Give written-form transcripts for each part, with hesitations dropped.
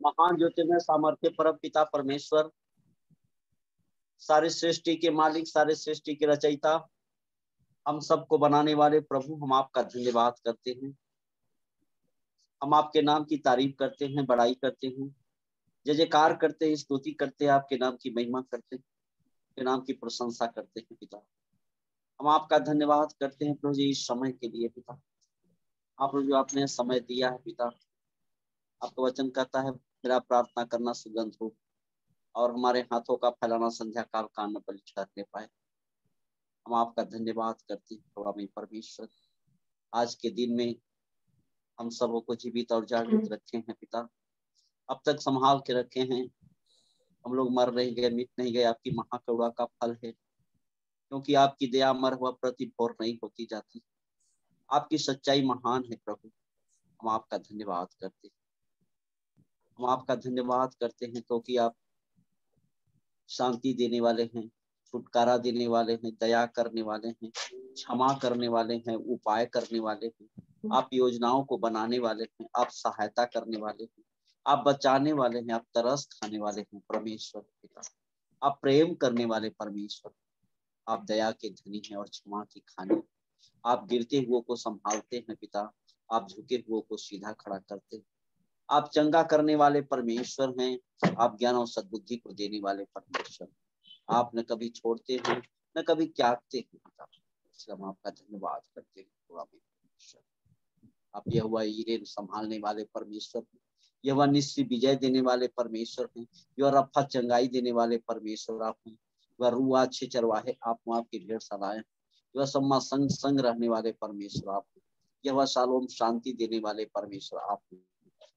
महान ज्योतिर्मय सामर्थ्य परम पिता परमेश्वर, सारी सृष्टि के मालिक, सारे सृष्टि के रचयिता, हम सबको बनाने वाले प्रभु, हम आपका धन्यवाद करते हैं। हम आपके नाम की तारीफ करते हैं, बड़ाई करते हैं, जय जयकार करते हैं, स्तुति करते हैं, आपके नाम की महिमा करते हैं, आपके नाम की प्रशंसा करते हैं। पिता, हम आपका धन्यवाद करते हैं प्रभु जी इस समय के लिए। पिता, आप जो आपने समय दिया है पिता, आपका वचन कहता है मेरा प्रार्थना करना सुगंध हो और हमारे हाथों का फैलाना संध्या काल कान में पलित करने पाए। हम आपका धन्यवाद करते हैं प्रभु परमेश्वर। आज के दिन में हम सबों को जीवित और जागृत रखे हैं पिता, अब तक संभाल के रखे हैं। हम लोग मर नहीं गए, मिट नहीं गए, आपकी महाकरुणा का फल है, क्योंकि आपकी दया मर हुआ प्रति भोर नहीं होती जाती। आपकी सच्चाई महान है प्रभु, हम आपका धन्यवाद करते हैं। हम आपका धन्यवाद करते हैं क्योंकि आप शांति देने वाले हैं, छुटकारा देने वाले हैं, दया करने वाले हैं, क्षमा करने वाले हैं, उपाय करने वाले हैं, आप योजनाओं को बनाने वाले हैं, आप सहायता करने वाले हैं, आप बचाने वाले हैं, आप तरस खाने वाले हैं परमेश्वर पिता, आप प्रेम करने वाले परमेश्वर, आप दया के धनी हैं और क्षमा की खानी। आप गिरते हुए को संभालते हैं पिता, आप झुके हुए को सीधा खड़ा करते हैं, आप चंगा करने वाले परमेश्वर हैं, आप ज्ञान और सद्बुद्धि को देने वाले परमेश्वर। आप न कभी छोड़ते हैं न कभी त्यागते हैं पिता, इसलिए हम आपका धन्यवाद करते हैं परमेश्वर। आप यह हुआ हीरे संभालने वाले परमेश्वर हैं, यह हुआ निश्चित विजय देने वाले परमेश्वर हैं, यह रफा चंगाई देने वाले परमेश्वर आप हैं, वह रुआ अच्छे चरवाहे आप आपकी ढेर सलाए, वह सम्मा संग संग रहने वाले परमेश्वर आप हैं, यह वह शालोम शांति देने वाले परमेश्वर आप हैं।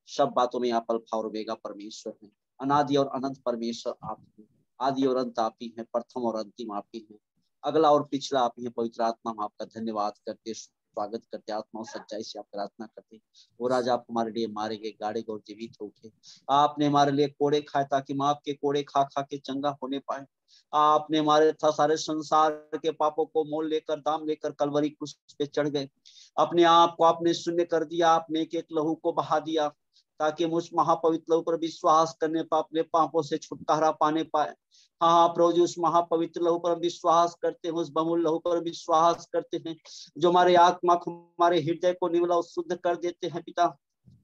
सब बातों में आप अल्फा और ओमेगा परमेश्वर हैं, अनादि और अनंत परमेश्वर आप हैं, आदि और अंत आप ही हैं, प्रथम और अंतिम आप ही हैं, अगला और पिछला आप ही हैं। पवित्र आत्मा हम आपका धन्यवाद करते, स्वागत करते, आत्मा और सच्चाई से आप प्रार्थना करते। वो राजा आप हमारे लिए मारे गए, गाड़े गए और जीवित हो उठे। आपने हमारे लिए कोड़े खाए ताकि हम आपके कोड़े खा खा के चंगा होने पाए। आपने हमारे था सारे संसार के पापों को मोल लेकर, दाम लेकर कलवरी क्रूस पे चढ़ गए। अपने आप को आपने शून्य कर दिया, आपने एक एक लहू को बहा दिया ताकि हम उस महापवित्र लहू पर विश्वास करने पर अपने पापों से छुटकारा पाने पाए। हाँ प्रभु जी, उस महापवित्र लहू पर हम विश्वास करते हैं, उस बहुमूल्य लहू पर विश्वास करते हैं जो हमारे आत्मा को, हमारे हृदय को निर्मल और शुद्ध कर देते हैं पिता।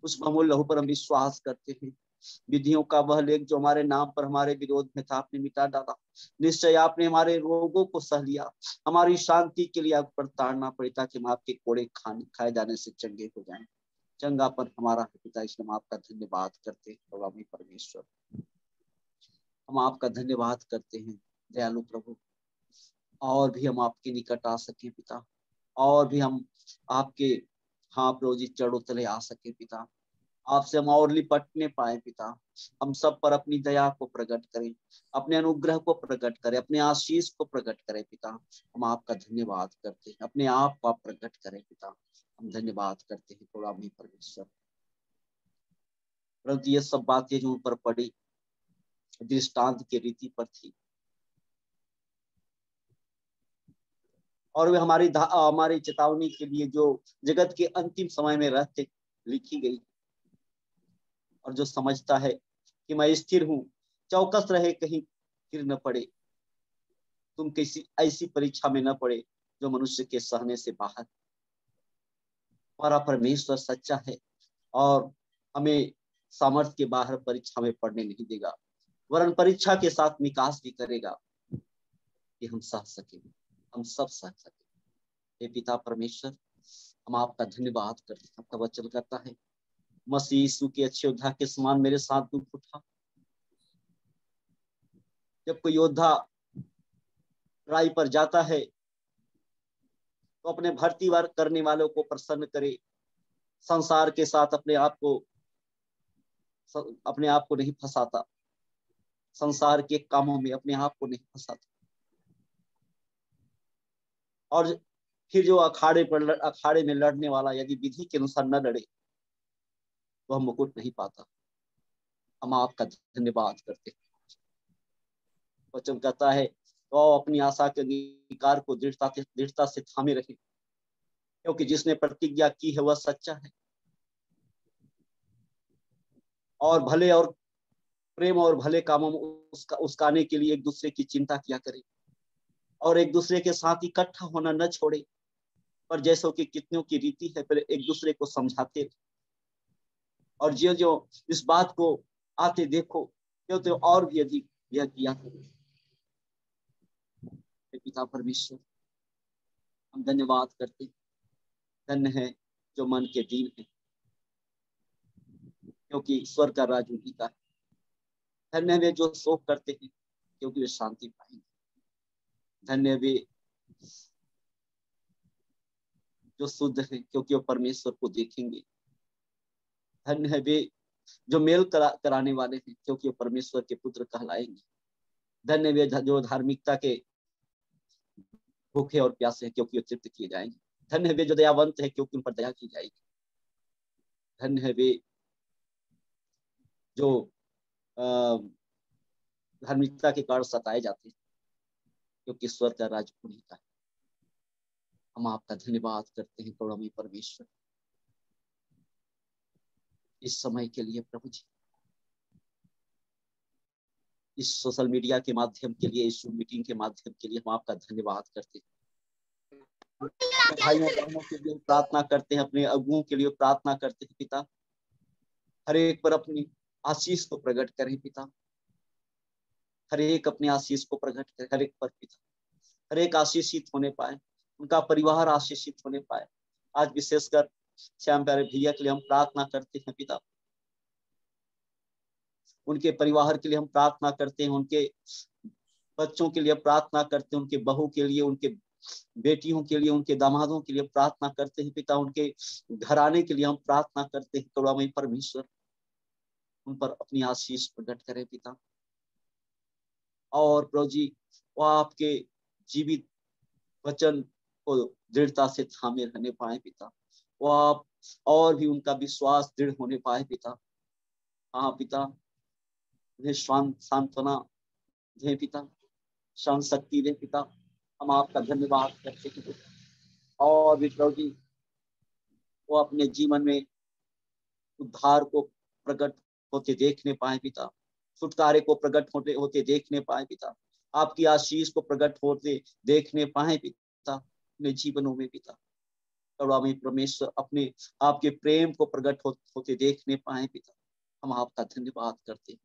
उस बहुमूल्य लहू पर हम विश्वास करते हैं। विधियों का वह लेख जो हमारे नाम पर हमारे विरोध में था, आपने मिटा डाला। निश्चय आपने हमारे रोगों को सह लिया, हमारी शांति के लिए आप पर ताड़ना पड़ी ताकि हम आपके कोड़े खाए जाने से चंगे हो जाएं। चंगापन हमारा है पिता, इसलिए हम आपका धन्यवाद करते हैं प्रभु परमेश्वर। हम आपका धन्यवाद करते हैं दयालु प्रभु, और भी हम आपके निकट आ सके पिता, और भी हम आपके हाँ प्रभु जी चढ़ो तले आ सके पिता, आपसे हम और लिपटने पाए पिता। हम सब पर अपनी दया को प्रकट करें, अपने अनुग्रह को प्रकट करें, अपने आशीष को प्रकट करें पिता। हम आपका धन्यवाद करते हैं, अपने आप को आप प्रकट करें पिता। हम धन्यवाद करते हैं प्रभु परमेश्वर। परंतु ये सब बातें जो ऊपर पड़ी दृष्टांत की रीति पर थी, और वे हमारी चेतावनी के लिए जो जगत के अंतिम समय में रहते लिखी गई। और जो समझता है कि मैं स्थिर हूं, चौकस रहे कहीं गिर न पड़े, तुम किसी ऐसी परीक्षा में न पड़े जो मनुष्य के सहने से बाहर। हमारा परमेश्वर सच्चा है और हमें सामर्थ्य के बाहर परीक्षा में पढ़ने नहीं देगा, वरन परीक्षा के साथ निकास भी करेगा कि हम सह सके, हम सब सह सके। हे पिता परमेश्वर, हम आपका धन्यवाद करते हैं। आपका वचन करता है मसीह यीशु के अच्छे योद्धा के समान मेरे साथ दुख उठा। जब कोई योद्धा लड़ाई पर जाता है तो अपने भर्ती करने वालों को प्रसन्न करे, संसार के साथ अपने आप को नहीं फंसाता, संसार के कामों में अपने आप को नहीं फंसाता। और फिर जो अखाड़े में लड़ने वाला यदि विधि के अनुसार न लड़े तो हम मुकुट नहीं पाता। हम आपका धन्यवाद करते हैं। वचन कहता है तो अपनी आशा के अंगीकार को दृढ़ता से थामे रहे, क्योंकि जिसने प्रतिज्ञा की है वह सच्चा है और भले और प्रेम और भले कामों में उसकाने के लिए एक दूसरे की चिंता किया करें और एक दूसरे के साथ इकट्ठा होना न छोड़े, पर जैसो कि कितनों की रीति है, फिर एक दूसरे को समझाते और जो जो इस बात को आते देखो तो और भी अधिक यह किया करें। पिता परमेश्वर, हम धन्यवाद करते, धन्य है जो मन के दीन है, क्योंकि ईश्वर का राज उन्हीं का है। धन्य वे जो शोक करते हैं, क्योंकि वे शांति पाएंगे। धन्य वे जो शुद्ध है, क्योंकि वो परमेश्वर को देखेंगे। धन्य है वे जो मेल कराने वाले हैं, क्योंकि वो परमेश्वर के पुत्र कहलाएंगे। धन्य वे जो धार्मिकता के भूखे और प्यासे हैं, क्योंकि वो तृप्त किए जाएंगे। धन्य वे जो दयावंत है, क्योंकि उन पर दया की जाएगी। धन्य है वे जो धार्मिकता के कारण सताए जाते हैं, क्योंकि ईश्वर का राज उन्हीं का है। हम आपका धन्यवाद करते हैं करुणामय परमेश्वर, इस समय के लिए प्रभु जी, इस सोशल मीडिया के माध्यम के लिए, इस मीटिंग के माध्यम के लिए हम आपका धन्यवाद करते हैं। भाइयों बहनों के लिए प्रार्थना करते हैं, अपने अगुओं के लिए प्रार्थना करते हैं। पिता, हर एक पर अपनी आशीष को प्रकट करें पिता, हर एक अपनी आशीष को प्रकट करें हर एक पर पिता, हर एक आशीषित होने पाए, उनका परिवार आशीषित होने पाए। आज विशेषकर श्याम प्यारे भैया के लिए हम प्रार्थना करते हैं पिता, उनके परिवार के लिए हम प्रार्थना करते हैं, उनके बच्चों के लिए प्रार्थना करते हैं, उनके बहू के लिए, उनके बेटियों के लिए, उनके दामादों के लिए प्रार्थना करते हैं पिता, उनके घराने के लिए हम प्रार्थना करते हैं। करुणामय परमेश्वर, उन पर अपनी आशीष प्रकट करें पिता, और प्रभु जी वो आपके जीवित वचन को दृढ़ता से थामे रहने पाए पिता, वो आप और भी उनका विश्वास दृढ़ होने पाए पिता। हाँ पिता, उन्हें सांत्वना दे पिता, शान शक्ति दे पिता। हम आपका धन्यवाद करते हैं, और भी प्रभु जी वो अपने जीवन में उद्धार को प्रकट होते देखने पाए पिता, छुटकारे को प्रकट होते देखने पाए पिता, आपकी आशीष को प्रकट होते देखने पाए पिता अपने जीवनों में पिता। करुणामय परमेश्वर, अपने आपके प्रेम को प्रकट होते देखने पाए पिता। हम आपका धन्यवाद करते हैं,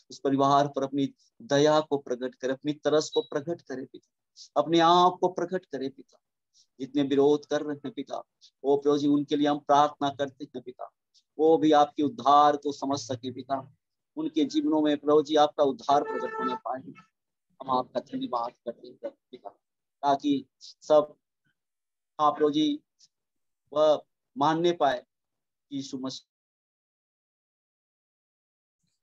उस परिवार पर अपनी दया को प्रकट करे, अपनी तरस को प्रकट करे पिता, अपने आप को प्रकट करे पिता। जितने विरोध कर रहे हैं पिता, वो प्रभु जी उनके लिए हम प्रार्थना करते हैं पिता, वो भी आपके उद्धार को समझ सके पिता, उनके जीवनों में प्रभु जी आपका उद्धार प्रकट होने पाए। हम आपका धन्यवाद करते हैं पिता, ताकि सब आप प्रभु जी वह मानने पाए कि यीशु मसीह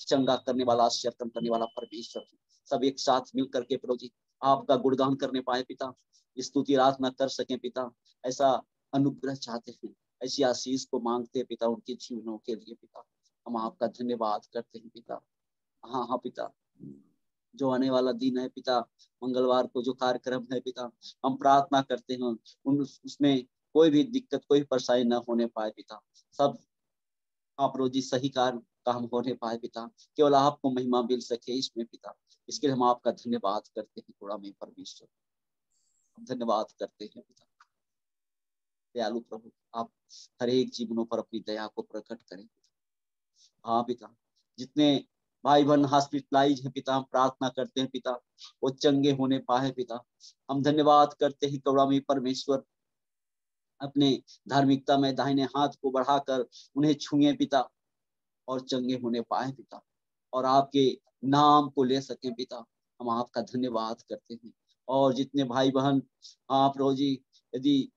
चंगा करने वाला, आश्चर्य करने वाला परमेश्वर, सब एक साथ मिल करके प्रभु जी आपका गुणगान करने पाए पिता, स्तुति आराधना कर सके पिता। ऐसा अनुग्रह चाहते हैं, ऐसी आशीष को मांगते हैं पिता उनके जीवनों के लिए पिता। हम आपका धन्यवाद करते हैं पिता। हाँ हाँ पिता, जो आने वाला दिन है पिता, मंगलवार को जो कार्यक्रम है पिता, हम प्रार्थना करते हैं उसमें कोई भी दिक्कत, कोई परेशानी न होने पाए पिता। सब आप रोजी सही काम होने पाए पिता, केवल आपको महिमा मिल सके इसमें पिता। इसके लिए हम आपका धन्यवाद करते हैं करुणामय परमेश्वर, धन्यवाद करते हैं पिता। दयालु प्रभु, आप हर एक जीवनों पर अपनी दया को प्रकट करें। हाँ पिता, जितने भाई बहन हॉस्पिटलाइज है पिता, हम प्रार्थना करते हैं पिता वो चंगे होने पाए पिता। हम धन्यवाद करते हैं करुणामय परमेश्वर, अपने धार्मिकता में दाहिने हाथ को बढ़ाकर उन्हें छुए पिता और चंगे होने पाए पिता, और आपके नाम को ले सके पिता। हम आपका धन्यवाद करते हैं। और जितने भाई बहन आप रोजी, यदि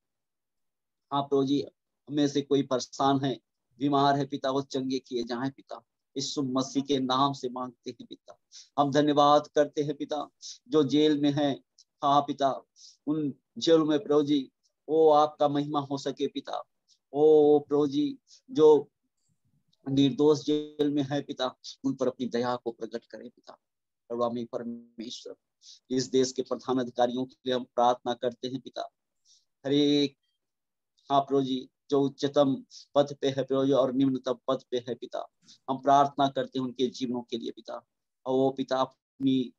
आप रोजी हमें से कोई परेशान है, बीमार है पिता, वो चंगे किए जाए पिता, यीशु मसीह के नाम से मांगते हैं पिता। हम धन्यवाद करते हैं पिता, जो जेल में है, हाँ पिता, उन जेल में प्रभु जी वो आपका महिमा हो सके पिता। ओ प्रभु जी, जो निर्दोष जेल में है पिता, उन पर अपनी दया को प्रकट करें पिता। करुणामय परमेश्वर, इस देश के प्रधान अधिकारियों के लिए हम प्रार्थना करते हैं पिता। हर एक हाँ प्रभु जी, जो उच्चतम पद पे है प्रभु जी और निम्नतम पद पे है पिता, हम प्रार्थना करते हैं उनके जीवनों के लिए पिता। और वो पिता अपनी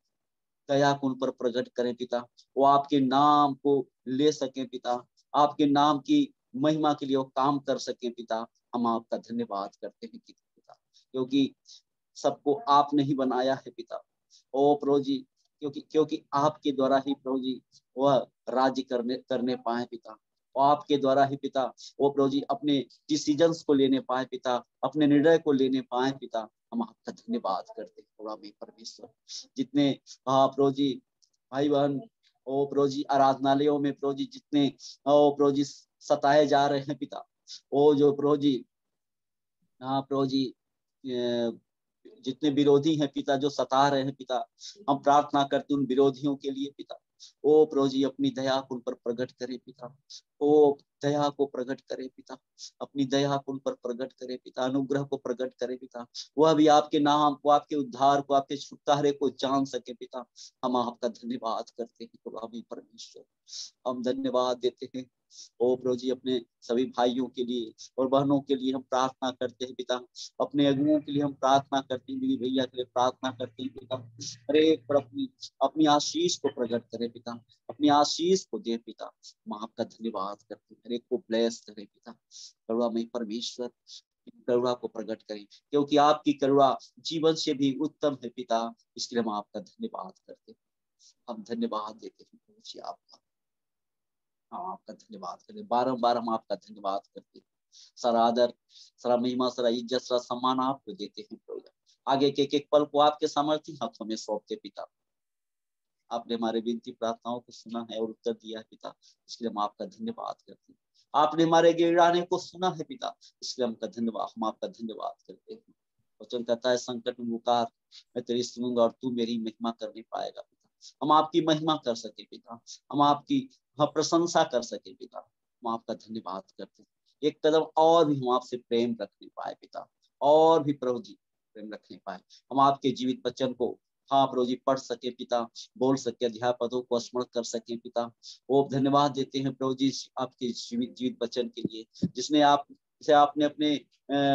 दया को उन पर प्रकट करें पिता, वो आपके नाम को ले सकें पिता, आपके नाम की महिमा के लिए वो काम कर सकें पिता। हम आपका धन्यवाद करते हैं पिता, क्योंकि सबको आपने ही बनाया है पिता। ओ प्रभु जी, क्योंकि आपके द्वारा ही प्रभु जी वह राज्य करने पाए पिता, और आपके द्वारा ही पिता वो प्रभु जी अपने डिसीजंस को लेने पाए पिता, अपने निर्णय को लेने पाए पिता। हम आपका धन्यवाद करते हैं थोड़ा में परमेश्वर। जितने प्रभु जी भाई बहन ओ प्रभु जी आराधनालयों में प्रभु जी जितने ओ प्रभु जी सताए जा रहे हैं पिता, ओ जो प्रभु जी प्रभु जी जितने विरोधी हैं पिता, जो सता रहे हैं पिता, हम प्रार्थना करते उन विरोधियों के लिए पिता। ओ प्रभु जी अपनी दया को उन पर प्रकट करे पिता, ओ दया को प्रकट करे पिता, अपनी दया को उन पर प्रकट करे पिता, अनुग्रह को प्रकट करे पिता। वह भी आपके नाम को, आपके उद्धार को, आपके छुटकारे को जान सके पिता। हम आपका धन्यवाद करते हैं प्रभु परमेश्वर, हम धन्यवाद देते हैं। ओ प्रभु जी अपने सभी भाइयों के लिए और बहनों के लिए हम प्रार्थना करते हैं पिता, अपने अगुओं के लिए हम प्रार्थना करते हैं, मेरी भैया के लिए प्रार्थना करते हैं पिता। अरे पर अपनी आशीष को प्रकट करे पिता, अपनी आशीष को दे पिता। हम आपका धन्यवाद करते हैं, हर एक को ब्लेस करे पिता। करुणामय परमेश्वर करुणा को प्रकट करें, क्योंकि आपकी करुणा जीवन से भी उत्तम है पिता, इसलिए हम आपका धन्यवाद करते हैं। हम धन्यवाद देते हैं प्रभु जी आपका, हम आपका धन्यवाद करें, बारंबार हम आपका धन्यवाद करते हैं। सारा आदर, सारा महिमा, सारा इज्जत, सारा सम्मान आपको देते हैं प्रभु। आगे के एक पल को आपके सामर्थ्य हाथों में सौंपते पिता। आपने हमारे विनती प्रार्थनाओं को सुना है और उत्तर दिया है पिता, इसलिए हम आपका धन्यवाद करते हैं। आपने हमारे गिड़ाने को सुना है पिता, इसलिए हम आपका धन्यवाद करते हैं। वचन कहता है संकट में पुकार, मैं तेरी सुनूंगा और तू मेरी महिमा करने पाएगा पिता। हम आपकी महिमा कर सके पिता, हम आपकी प्रशंसा कर सके पिता। हम आपका धन्यवाद करते हैं। एक कदम और भी हम आपसे प्रेम रखने पाए पिता, और भी प्रभु जी प्रेम रखने पाए। हम आपके जीवित वचन को प्रभु जी पढ़ सके पिता, बोल सके, अध्यापकों को स्मरण कर सके पिता। वो धन्यवाद देते हैं प्रभु जी आपके जीवित वचन के लिए, जिसने आपने अपने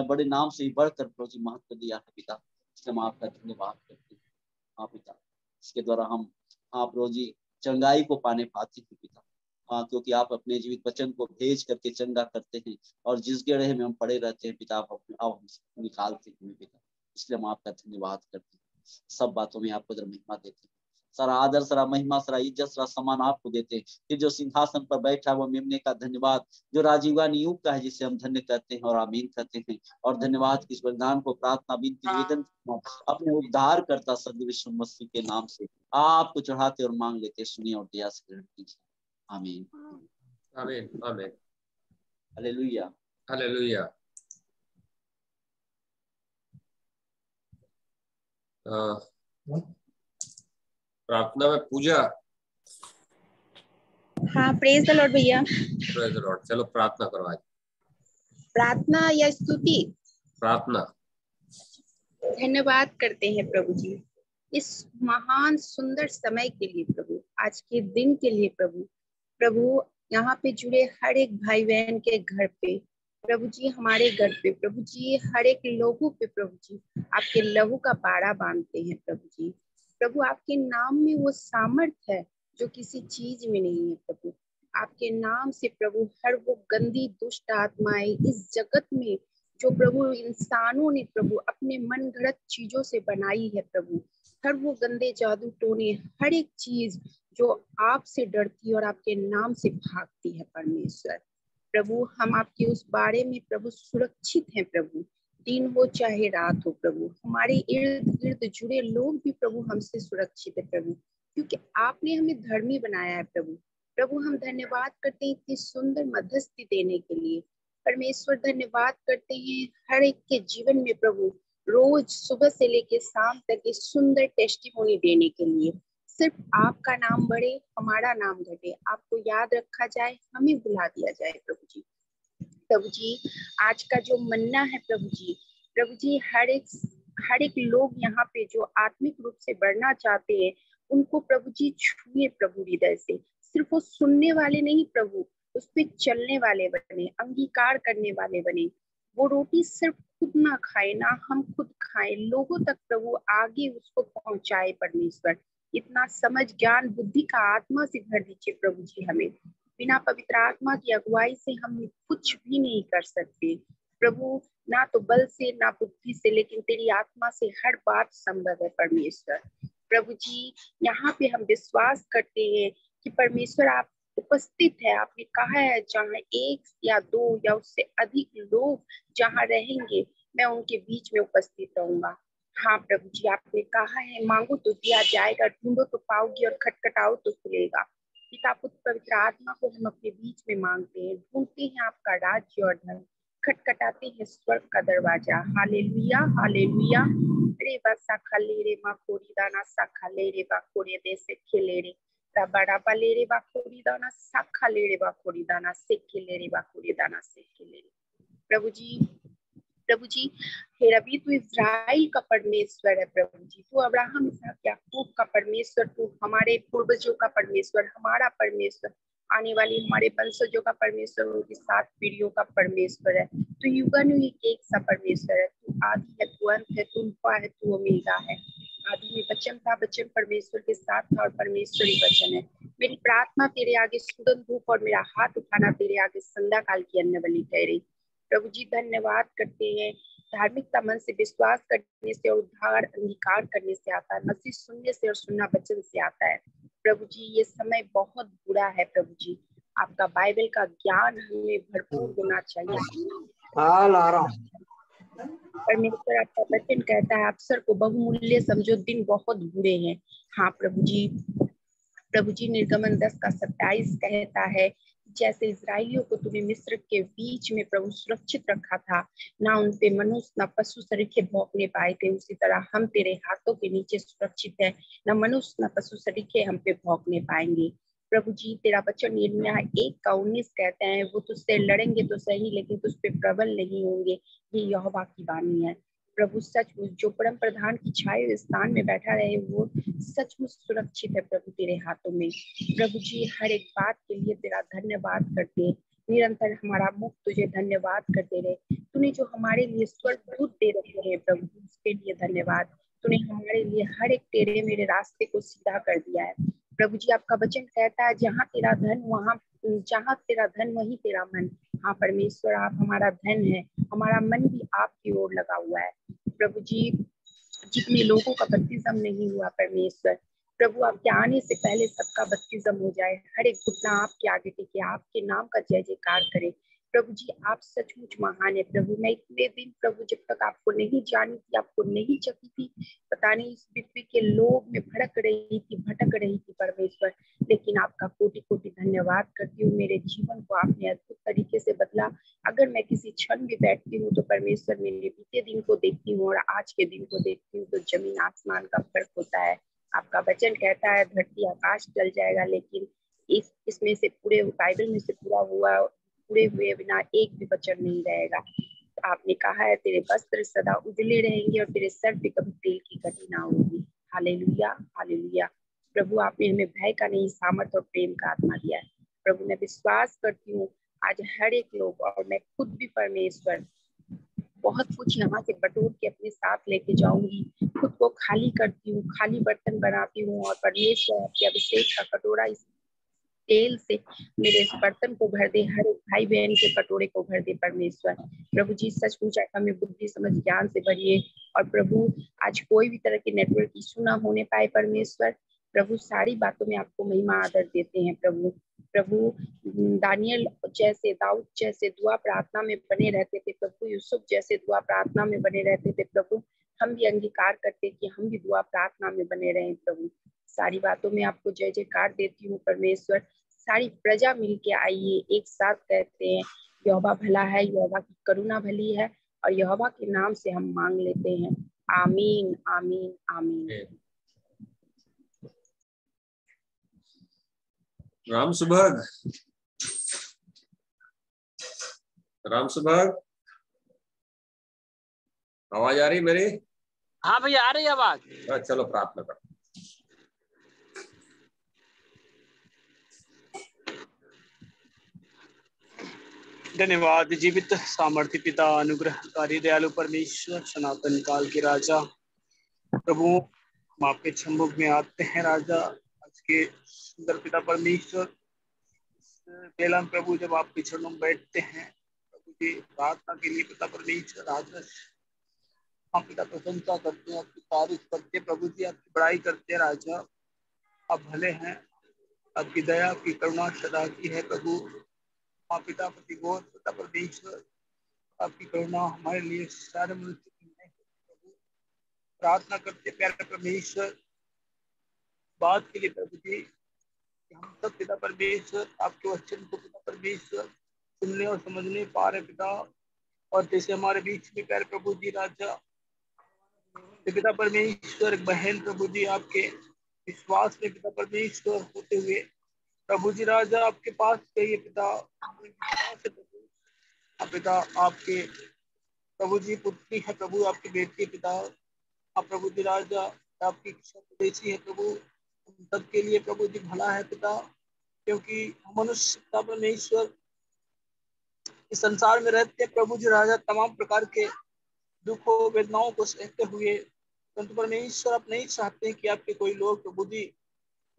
बड़े नाम से ही बढ़कर प्रभु जी महत्व दिया है पिता। इसलिए हम आपका धन्यवाद करते हैं पिता। इसके द्वारा हम प्रभु जी चंगाई को पाने पाते हैं पिता। क्योंकि आप अपने जीवित वचन को भेज करके चंगा करते हैं, और जिस गड्ढे में हम पड़े रहते हैं पिता आप हम निकालते हैं पिता। इसलिए हम आपका धन्यवाद करते हैं, सब बातों में आपको महिमा देते हैं। सारा आदर, सारा महिमा, सारा इज्जत, सारा सम्मान आपको देते हैं। फिर जो सिंहासन पर बैठा वो मेमने का धन्यवाद, जो राजीवान युग का है, जिसे हम धन्य कहते हैं और आमीन कहते हैं। और धन्यवाद की इस वरदान को प्रार्थना विनती निवेदन अपने उद्धार करता सद विश्व मसीह के नाम से आपको चढ़ाते और मांग लेते, सुनिए और दया से ग्रहण कीजिए। आमीन आमीन आमीन। हालेलुया हालेलुया। प्रार्थना में पूजा। हाँ, प्रेज द लॉर्ड भैया। Praise the Lord. चलो प्रार्थना करो आज। प्रार्थना या स्तुति? प्रार्थना। धन्यवाद करते हैं प्रभु जी इस महान सुंदर समय के लिए, प्रभु आज के दिन के लिए। प्रभु यहाँ पे जुड़े हर एक भाई बहन के घर पे, प्रभु जी हमारे घर पे, प्रभु जी हर एक लोगों पे प्रभु जी आपके लहू का बाड़ा बांधते हैं प्रभु जी। प्रभु आपके नाम में वो सामर्थ है जो किसी चीज में नहीं है प्रभु। आपके नाम से प्रभु हर वो गंदी दुष्ट आत्माएं इस जगत में जो प्रभु इंसानों ने प्रभु अपने मन घड़त चीजों से बनाई है प्रभु, हर वो गंदे जादू टोने, हर एक चीज जो आपसे डरती और आपके नाम से भागती है परमेश्वर। प्रभु हम आपके उस बारे में प्रभु सुरक्षित हैं प्रभु, दिन हो चाहे रात हो प्रभु। हमारे इर्द गिर्द जुड़े लोग भी प्रभु हमसे सुरक्षित है प्रभु, क्योंकि आपने हमें धर्मी बनाया है प्रभु। प्रभु हम धन्यवाद करते हैं इतनी सुंदर मध्यस्थी देने के लिए परमेश्वर। धन्यवाद करते हैं हर एक के जीवन में प्रभु रोज सुबह से लेकर शाम तक इस सुंदर टेस्टिमोनी देने के लिए। सिर्फ आपका नाम बढ़े, हमारा नाम घटे, आपको याद रखा जाए, हमें बुला दिया जाए प्रभु जी। प्रभु जी आज का जो मन्ना है प्रभु जी हर एक लोग यहाँ पे जो आत्मिक रूप से बढ़ना चाहते हैं उनको प्रभु जी छुए प्रभु हृदय से। सिर्फ वो सुनने वाले नहीं प्रभु, उस पे चलने वाले बने, अंगीकार करने वाले बने। वो रोटी सिर्फ खुद ना खाए, ना हम खुद खाएं, लोगों तक प्रभु आगे उसको पहुंचाए परमेश्वर। इतना समझ ज्ञान बुद्धि का आत्मा से भर दीजिए प्रभु जी हमें। बिना पवित्र आत्मा की अगुवाई से हम कुछ भी नहीं कर सकते प्रभु, ना तो बल से ना बुद्धि से, लेकिन तेरी आत्मा से हर बात संभव है परमेश्वर। प्रभु जी यहाँ पे हम विश्वास करते हैं कि परमेश्वर आप उपस्थित है। आपने कहा है जहाँ एक या दो या उससे अधिक लोग जहाँ रहेंगे, मैं उनके बीच में उपस्थित रहूंगा। हाँ प्रभु जी, आपने कहा है मांगो तो दिया जाएगा, ढूंढो तो पाओगी और खटखटाओ तो खुलेगा। पिता पुत्र पवित्र आत्मा को हम अपने बीच में मांगते हैं, ढूंढते हैं आपका राज्य और धर्म, खटखटाते हैं स्वर्ग का दरवाजा। Hallelujah hallelujah. रे बसा खले रे मा खोरी दाना सा खले रे बा खोरे दे से खेले रे बड़ा बले रे बा खोरी दाना सा खले रे बा खोरी दाना से खेले रे बा खोरी दाना से खेले रे। प्रभु जी हे रबी, तू इज़राइल का परमेश्वर है प्रभु जी। तू अब्राहम इसहाक याकूब का परमेश्वर, तू हमारे पूर्वजों का परमेश्वर, हमारा परमेश्वर, आने वाली हमारे वंशजों का परमेश्वर, उनकी 7 पीढ़ियों का परमेश्वर है। तू युगानुयुग एक सा परमेश्वर है। तू आदि है, तू अंत है, तू अल्फा है, तू ओमेगा है। आदि में वचन था, वचन परमेश्वर के साथ था और परमेश्वर ही वचन है। मेरी प्रार्थना तेरे आगे सुगंध धूप और मेरा हाथ उठाना तेरे आगे संध्या काल की अन्न बलि ठहरी। प्रभु जी धन्यवाद करते हैं। धार्मिकता मन से विश्वास करने से और उद्धार अंगीकार करने से आता है, मसीह सुनने से और सुनना वचन से आता है। प्रभु जी ये समय बहुत बुरा है प्रभु जी, आपका बाइबल का ज्ञान हमें भरपूर होना चाहिए। परमेश्वर आपका वचन कहता है अवसर को बहुमूल्य समझो, दिन बहुत बुरे हैं। हाँ प्रभु जी निर्गमन 10 का 27 कहता है, जैसे इजराइलियों को तूने मिस्र के बीच में प्रभु सुरक्षित रखा था, ना उन पे मनुष्य ना पशु सरीखे भौंकने पाए थे, उसी तरह हम तेरे हाथों के नीचे सुरक्षित है, ना मनुष्य ना पशु सरीखे हम पे भौंकने पाएंगे। प्रभु जी तेरा वचन यिर्मयाह 1:19 कहते हैं, वो तुझसे लड़ेंगे तो सही लेकिन तुझ पे प्रबल नहीं होंगे, ये यहोवा की वाणी है। प्रभु सचमुच जो परम प्रधान की छाया स्थान में बैठा रहे वो सचमुच सुरक्षित है प्रभु तेरे हाथों में। प्रभु जी हर एक बात के लिए तेरा धन्यवाद करते हैं, निरंतर हमारा मुख तुझे धन्यवाद करते रहे। तूने जो हमारे लिए स्वर्गदूत दे रखे हैं प्रभु, उसके लिए धन्यवाद। तूने हमारे लिए हर एक तेरे मेरे रास्ते को सीधा कर दिया है। प्रभु जी आपका वचन कहता है जहाँ तेरा धन वहीं तेरा मन। हाँ परमेश्वर आप हमारा धन है, हमारा मन भी आपकी ओर लगा हुआ है। प्रभु जी जितने लोगों का बपतिस्म नहीं हुआ परमेश्वर, प्रभु आपके आने से पहले सबका बपतिस्म हो जाए, हर एक घुटना आपके आगे टिके, आपके नाम का जय जयकार करे। प्रभु जी आप सचमुच महान है प्रभु। मैं इतने दिन प्रभु जब तक आपको नहीं जानी थी, आपको नहीं चखी थी, पता नहीं इस पृथ्वी के लोग में भटक रही थी परमेश्वर, लेकिन आपका कोटि कोटि धन्यवाद करती हूँ। मेरे जीवन को आपने अद्भुत तरीके से बदला। अगर मैं किसी क्षण भी बैठती हूँ तो परमेश्वर मेरे बीते दिन को देखती हूँ और आज के दिन को देखती हूँ तो जमीन आसमान का फर्क होता है। आपका वचन कहता है धरती आकाश चल जाएगा, लेकिन इसमें से पूरे बाइबल में से पूरे हुए बिना एक भी वचन नहीं रहेगा। आपने कहा है तेरे वस्त्र सदा उजले रहेंगे और तेरे सर पे कभी तेल की कटी ना होगी। Hallelujah hallelujah. प्रभु आपने हमें भय का नहीं सामर्थ और प्रेम का आत्मा दिया है। प्रभु मैं विश्वास करती हूँ आज हर एक लोग और मैं खुद भी परमेश्वर बहुत कुछ यहाँ से बटोर के अपने साथ लेके जाऊंगी, खुद को खाली करती हूँ, खाली बर्तन बनाती हूँ और परमेश्वर आपके अभिषेक का कटोरा इस तेल से मेरे इस बर्तन को भर दे, हर एक भाई बहन के कटोरे को भर दे परमेश्वर। प्रभु जी सचमुच हमें बुद्धि समझ ज्ञान से भरिए और प्रभु आज कोई भी तरह के नेटवर्क इशू ना होने पाए परमेश्वर। प्रभु सारी बातों में आपको महिमा आदर देते हैं प्रभु दानियल जैसे, दाऊद जैसे दुआ प्रार्थना में बने रहते थे प्रभु, यूसुफ जैसे दुआ प्रार्थना में बने रहते थे प्रभु, हम भी अंगीकार करते कि हम भी दुआ प्रार्थना में बने रहें प्रभु। सारी बातों में आपको जय जयकार देती हूँ परमेश्वर। सारी प्रजा मिलके आइए, एक साथ कहते हैं यहोवा भला है, यहोवा की करुणा भली है और यहोवा के नाम से हम मांग लेते हैं। आमीन आमीन आमीन। राम सुभग, राम सुभग, आवाज आ रही मेरी? हाँ भैया आ रही है आवाज। चलो प्रार्थना करो। धन्यवाद जीवित सामर्थ्य पिता, अनुग्रहकारी दयालु परमेश्वर, सनातन काल के राजा प्रभु, हम आपके सम्मुख में आते हैं राजा। आज के सुंदर पिता परमेश्वर, बेला में प्रभु जब आपके चरणों में बैठते हैं प्रभु जी, प्रार्थना के लिए पिता परमेश्वर आज हम पिता प्रशंसा करते हैं, आपकी तारीफ करते हैं प्रभु जी, आपकी बड़ाई करते हैं राजा। आप भले हैं, आपकी दया आपकी करुणा सदा की है प्रभु। आप पिता प्रति गौर पिता परमेश्वर, आपकी करुणा हमारे लिए सारे मनुष्य के लिए है प्रभु। प्रार्थना करते प्यारे परमेश्वर बात के लिए प्रभु जी, कि हम सब पिता परमेश्वर आपके वचन को पिता परमेश्वर सुनने और समझने पा रहे पिता। और जैसे हमारे बीच में प्यारे प्रभु जी राजा पिता परमेश्वर एक बहन प्रभु जी आपके विश्वास में पिता परमेश्वर होते हुए प्रभु जी राजा आपके पास गई पिता, विश्वास है प्रभु। आप पिता आपके प्रभु जी पुत्री है प्रभु, आपके बेटे पिता। आप प्रभु जी राजा आपकी इच्छा देसी है प्रभु, हम सबके लिए प्रभु जी भला है पिता, क्योंकि हम मनुष्य पिता परमेश्वर इस संसार में रहते हैं प्रभु जी राजा, तमाम प्रकार के दुखों वेदनाओं को सहते हुए, परंतु परमेश्वर आप नहीं चाहते कि आपके कोई लोग प्रभु जी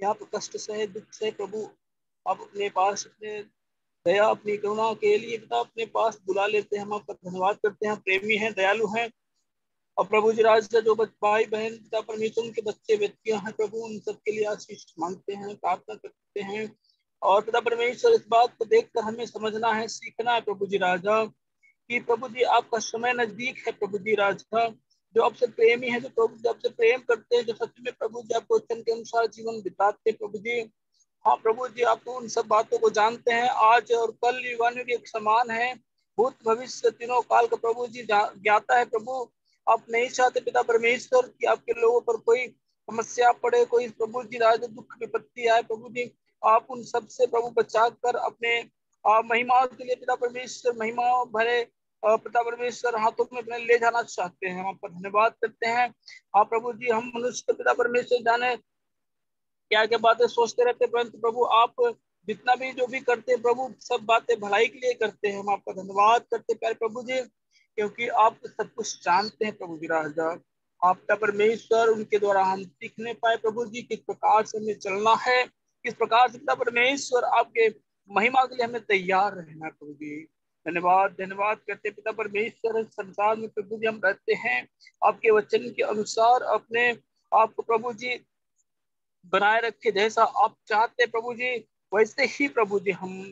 यहाँ पर कष्ट सहे, दुख सहे प्रभु। आप अपने पास अपने दया अपनी करुणा के लिए पिता अपने पास बुला लेते हैं। हम आपका धन्यवाद करते हैं, प्रेमी हैं, दयालु हैं। और प्रभु जी राजा जो भाई बहन पिता परमेश्वर उनके बच्चे व्यक्तियां हैं प्रभु, उन सबके लिए आशीष मांगते हैं, प्रार्थना करते हैं। और पिता परमेश्वर इस बात को देखकर हमें समझना है, सीखना है प्रभु जी राजा, कि प्रभु जी आपका समय नजदीक है प्रभु जी राजा। जो आपसे प्रेमी है, जो प्रभु जी आपसे प्रेम करते हैं, जो सच में प्रभु जी आपको वचन के अनुसार जीवन बिताते हैं प्रभु जी। हाँ प्रभु जी, आप उन सब बातों को जानते हैं, आज और कल युवानियों के एक समान है, भूत भविष्य तीनों काल का प्रभु जी ज्ञाता है प्रभु। आप नहीं चाहते पिता परमेश्वर कि आपके लोगों पर कोई समस्या पड़े, कोई प्रभु जी राजा दुख विपत्ति आए प्रभु जी। आप उन सब से प्रभु बचा कर अपने महिमा के लिए पिता परमेश्वर महिमा भरे पिता परमेश्वर हाथों में अपने ले जाना चाहते हैं। हम आपका धन्यवाद करते हैं। हाँ प्रभु जी, हम मनुष्य पिता परमेश्वर जाने क्या क्या बातें सोचते रहते, परंतु प्रभु आप जितना भी जो भी करते हैं प्रभु, सब बातें भलाई के लिए करते हैं। हम आपका धन्यवाद करते हैं प्यारे प्रभु जी, क्योंकि आप सब कुछ जानते हैं प्रभु जी राजा। आपका परमेश्वर उनके द्वारा हम सीखने पाए प्रभु जी, किस प्रकार से हमें चलना है, किस प्रकार से पिता परमेश्वर आपके महिमा के लिए हमें तैयार रहना है प्रभु जी। धन्यवाद धन्यवाद करते पिता परमेश्वर, संसार में प्रभु जी हम रहते हैं आपके वचन के अनुसार, अपने आपको प्रभु जी बनाए रखे, जैसा आप चाहते प्रभु जी वैसे ही प्रभु जी हम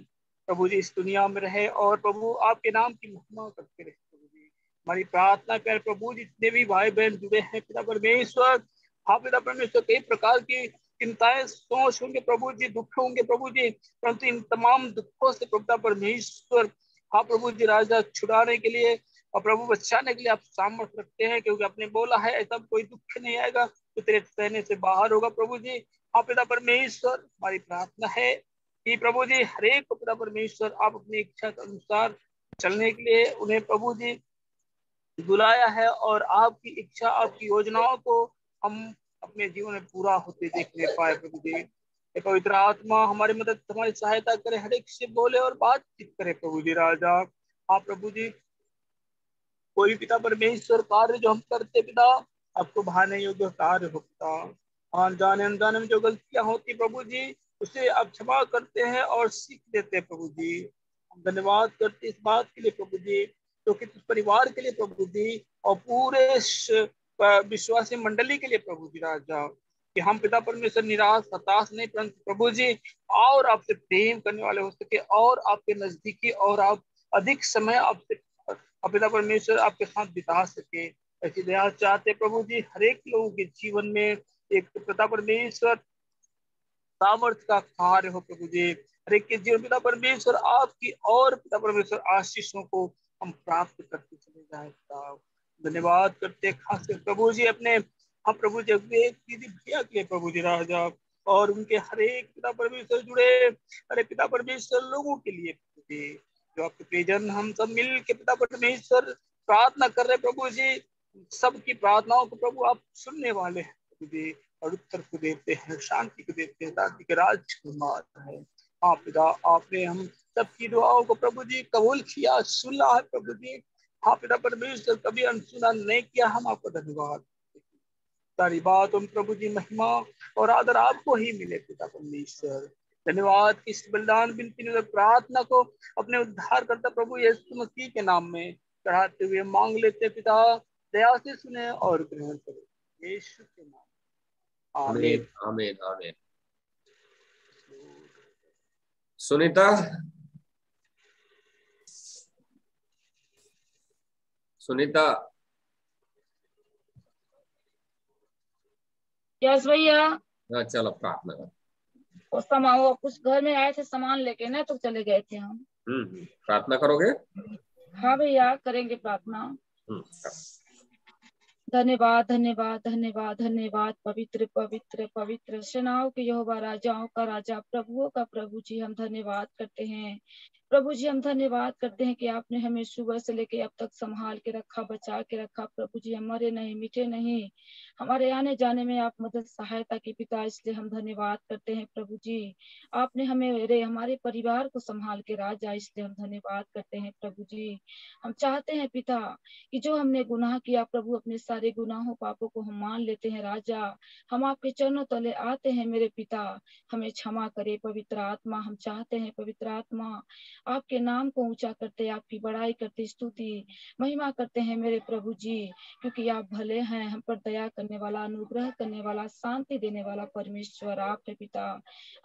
प्रभु जी इस दुनिया में रहे और प्रभु आपके नाम की महिमा करते रहे प्रभु जी। हमारी प्रार्थना कर प्रभु जी, जितने भी भाई बहन जुड़े हैं पिता परमेश्वर, हाँ पिता परमेश्वर, कई प्रकार की चिंताएं सोच होंगे प्रभु जी, दुख होंगे प्रभु जी, परंतु इन तमाम दुखों से पिता परमेश्वर हाँ प्रभु जी राजा छुड़ाने के लिए और प्रभु बचाने के लिए आप सामर्थ्य रखते हैं, क्योंकि आपने बोला है ऐसा कोई दुख नहीं आएगा तो तेरे सहने से बाहर होगा प्रभु जी। हाँ पिता परमेश्वर, हमारी प्रार्थना है कि प्रभु जी हर एक को पिता परमेश्वर आप अपनी इच्छा के अनुसार चलने के लिए उन्हें प्रभु जी बुलाया है, और आपकी इच्छा आपकी योजनाओं को हम अपने जीवन में पूरा होते देखने पाए प्रभु जी। पवित्र आत्मा हमारी मदद हमारी सहायता करे, हर एक से बोले और बातचीत करे प्रभु जी राजा। हाँ प्रभु जी, कोई पिता परमेश्वर कार्य जो हम करते पिता आपको भाने योग्य कार्य हो पिता, अनजाने अनजाने में जो गलतियां होती प्रभु जी उसे आप क्षमा करते हैं और सीख देते हैं प्रभु जी। हम धन्यवाद करते इस बात के लिए प्रभु जी, क्योंकि तो परिवार के लिए प्रभु जी और पूरे विश्वासी मंडली के लिए प्रभु जी राजा, कि हम पिता परमेश्वर निराश हताश नहीं, परंतु प्रभु जी और आपसे प्रेम करने वाले हो सके और आपके नजदीकी और आप अधिक समय आपसे पिता परमेश्वर आपके साथ बिता सके। ऐसी दया चाहते प्रभु जी हर एक लोगों के जीवन में एक पिता परमेश्वर सामर्थ्य का कार्य हो प्रभु जी, हर एक के जीवन पिता परमेश्वर आपकी और पिता परमेश्वर आशीषों को हम प्राप्त करते चले जाए पिता। धन्यवाद करते खास कर प्रभु जी अपने हम प्रभु जी दीदी भैया के लिए प्रभु जी राजा, और उनके हर एक पिता परमेश्वर जुड़े हरे पिता परमेश्वर लोगों के लिए प्रभु जी, जो आपके प्रियजन हम सब मिल के पिता परमेश्वर प्रार्थना कर रहे प्रभु जी, सबकी प्रार्थनाओं को प्रभु आप सुनने वाले हैं प्रभु जी, और उत्तर को देते हैं, शांति को देते हैं, शांति के राजकुमार है। आप पिता आपने हम सबकी दुआओं को प्रभु जी कबूल किया, सुना है प्रभु जी। हाँ पिता परमेश्वर, कभी अनसुना नहीं किया। हम आपको धन्यवाद, सारी बात हम प्रभु जी महिमा और आदर आपको ही मिले पिता परमेश्वर। धन्यवाद कि इस बलिदान बिनती प्रार्थना को अपने उद्धार करता प्रभु यीशु मसीह के नाम में चढ़ाते हुए मांग लेते पिता, दया से सुने और ग्रहण करें यीशु के नाम, आमीन आमीन। आमीन आमीन। सुनीता, सुनीता, यस भैया। हाँ चलो प्रार्थना कर। वो सामान, वो कुछ घर में आए थे सामान लेके ना, तो चले गए थे हम। प्रार्थना करोगे? हाँ भैया, करेंगे प्रार्थना। धन्यवाद धन्यवाद धन्यवाद धन्यवाद, पवित्र पवित्र पवित्र सेनाओं के यहोवा, राजाओं का राजा, प्रभुओं का प्रभु जी, हम धन्यवाद करते हैं प्रभु जी। हम धन्यवाद करते हैं कि आपने हमें सुबह से लेके अब तक संभाल के रखा, बचा के रखा प्रभु जी। हम मरे नहीं, मिटे नहीं, हमारे आने जाने में आप मदद सहायता की पिता, इसलिए हम धन्यवाद करते हैं प्रभु जी। आपने हमें हमारे परिवार को संभाल के राजा, इसलिए हम धन्यवाद करते हैं प्रभु जी। हम चाहते हैं पिता कि जो हमने गुनाह किया प्रभु, अपने सारे गुनाहों पापों को हम मान लेते हैं राजा। हम आपके चरणों तले आते हैं मेरे पिता, हमें क्षमा करे पवित्र आत्मा। हम चाहते हैं पवित्र आत्मा आपके नाम को ऊंचा करते, आपकी बड़ाई करते, स्तुति महिमा करते हैं मेरे प्रभु जी, क्योंकि आप भले हैं, हम पर दया करने वाला, अनुग्रह करने वाला, शांति देने वाला परमेश्वर आप है पिता।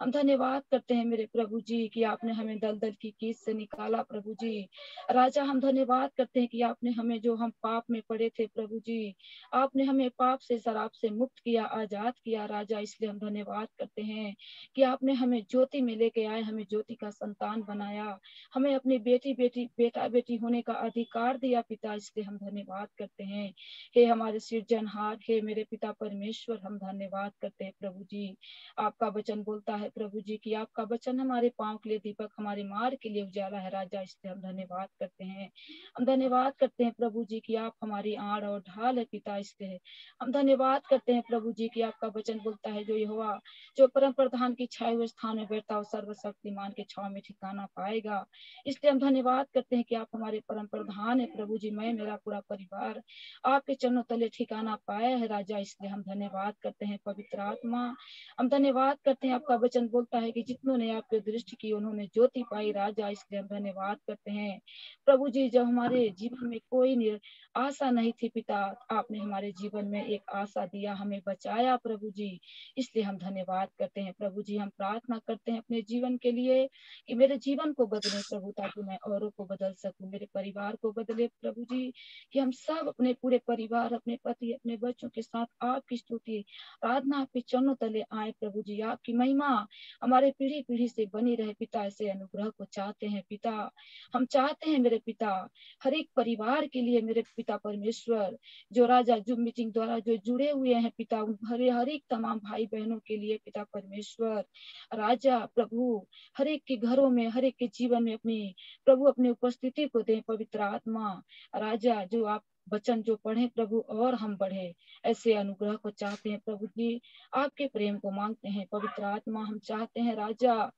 हम धन्यवाद करते हैं मेरे प्रभु जी कि आपने हमें दलदल की कीच से निकाला प्रभु जी राजा। हम धन्यवाद करते हैं कि आपने हमें, जो हम पाप में पड़े थे प्रभु जी, आपने हमें पाप से, शराब से मुक्त किया, आजाद किया राजा। इसलिए हम धन्यवाद करते हैं कि आपने हमें ज्योति में लेके आए, हमें ज्योति का संतान बनाया, हमें अपनी बेटा बेटी होने का अधिकार दिया पिता, इसलिए हम धन्यवाद करते हैं। हे हमारे सृजनहार, हे मेरे पिता परमेश्वर, हम धन्यवाद करते हैं प्रभु जी। आपका वचन बोलता है प्रभु जी कि आपका वचन हमारे पांव के लिए दीपक, हमारे मार्ग के लिए उजाला है राजा, इसलिए हम धन्यवाद करते हैं। हम धन्यवाद करते हैं प्रभु जी कि आप हमारी आड़ और ढाल है पिता, इसलिए हम धन्यवाद करते हैं प्रभु जी कि आपका वचन बोलता है जो यहोवा जो परम प्रधान की छाए हुए स्थान में बैठता हो, सर्वशक्तिमान के छाव में ठिकाना पाएगा। इसलिए हम धन्यवाद करते हैं कि आप हमारे परम प्रधान है प्रभु जी। मैं, मेरा पूरा परिवार आपके चरणों तले ठिकाना पाया है राजा, इसलिए हम धन्यवाद करते हैं पवित्र आत्मा। हम धन्यवाद करते हैं, आपका वचन बोलता है कि जितनों ने आपकी दृष्टि की उन्होंने ज्योति पाई राजा, इसलिए हम धन्यवाद करते हैं प्रभु जी। जब हमारे जीवन में कोई आशा नहीं थी पिता, आपने हमारे जीवन में एक आशा दिया, हमें बचाया प्रभु जी, इसलिए हम धन्यवाद करते हैं प्रभु जी। हम प्रार्थना करते हैं अपने जीवन के लिए कि मेरे जीवन को बदले प्रभु, ताकि मैं औरों को बदल सकूं, मेरे परिवार को बदले प्रभु जी, कि हम सब अपने पूरे परिवार, अपने पति, अपने बच्चों के साथ आपकी स्तुति आराधना आपके चरणों तले आए प्रभु जी। आपकी महिमा हमारे पीढ़ी पीढ़ी से बनी रहे पिता, ऐसे अनुग्रह को चाहते हैं पिता। हम चाहते हैं मेरे पिता हर एक परिवार के लिए मेरे पिता परमेश्वर, जो राजा जो मीटिंग द्वारा जो जुड़े हुए हैं पिता, उन हर एक तमाम भाई बहनों के लिए पिता परमेश्वर राजा प्रभु, हर एक के घरों में, हर एक के जीवन में अपनी प्रभु अपनी उपस्थिति को दें पवित्र आत्मा राजा। जो आप वचन जो पढ़े प्रभु और हम बढ़े, ऐसे अनुग्रह को चाहते हैं प्रभु जी। आपके प्रेम को मांगते हैं पवित्र आत्मा। हम चाहते हैं राजा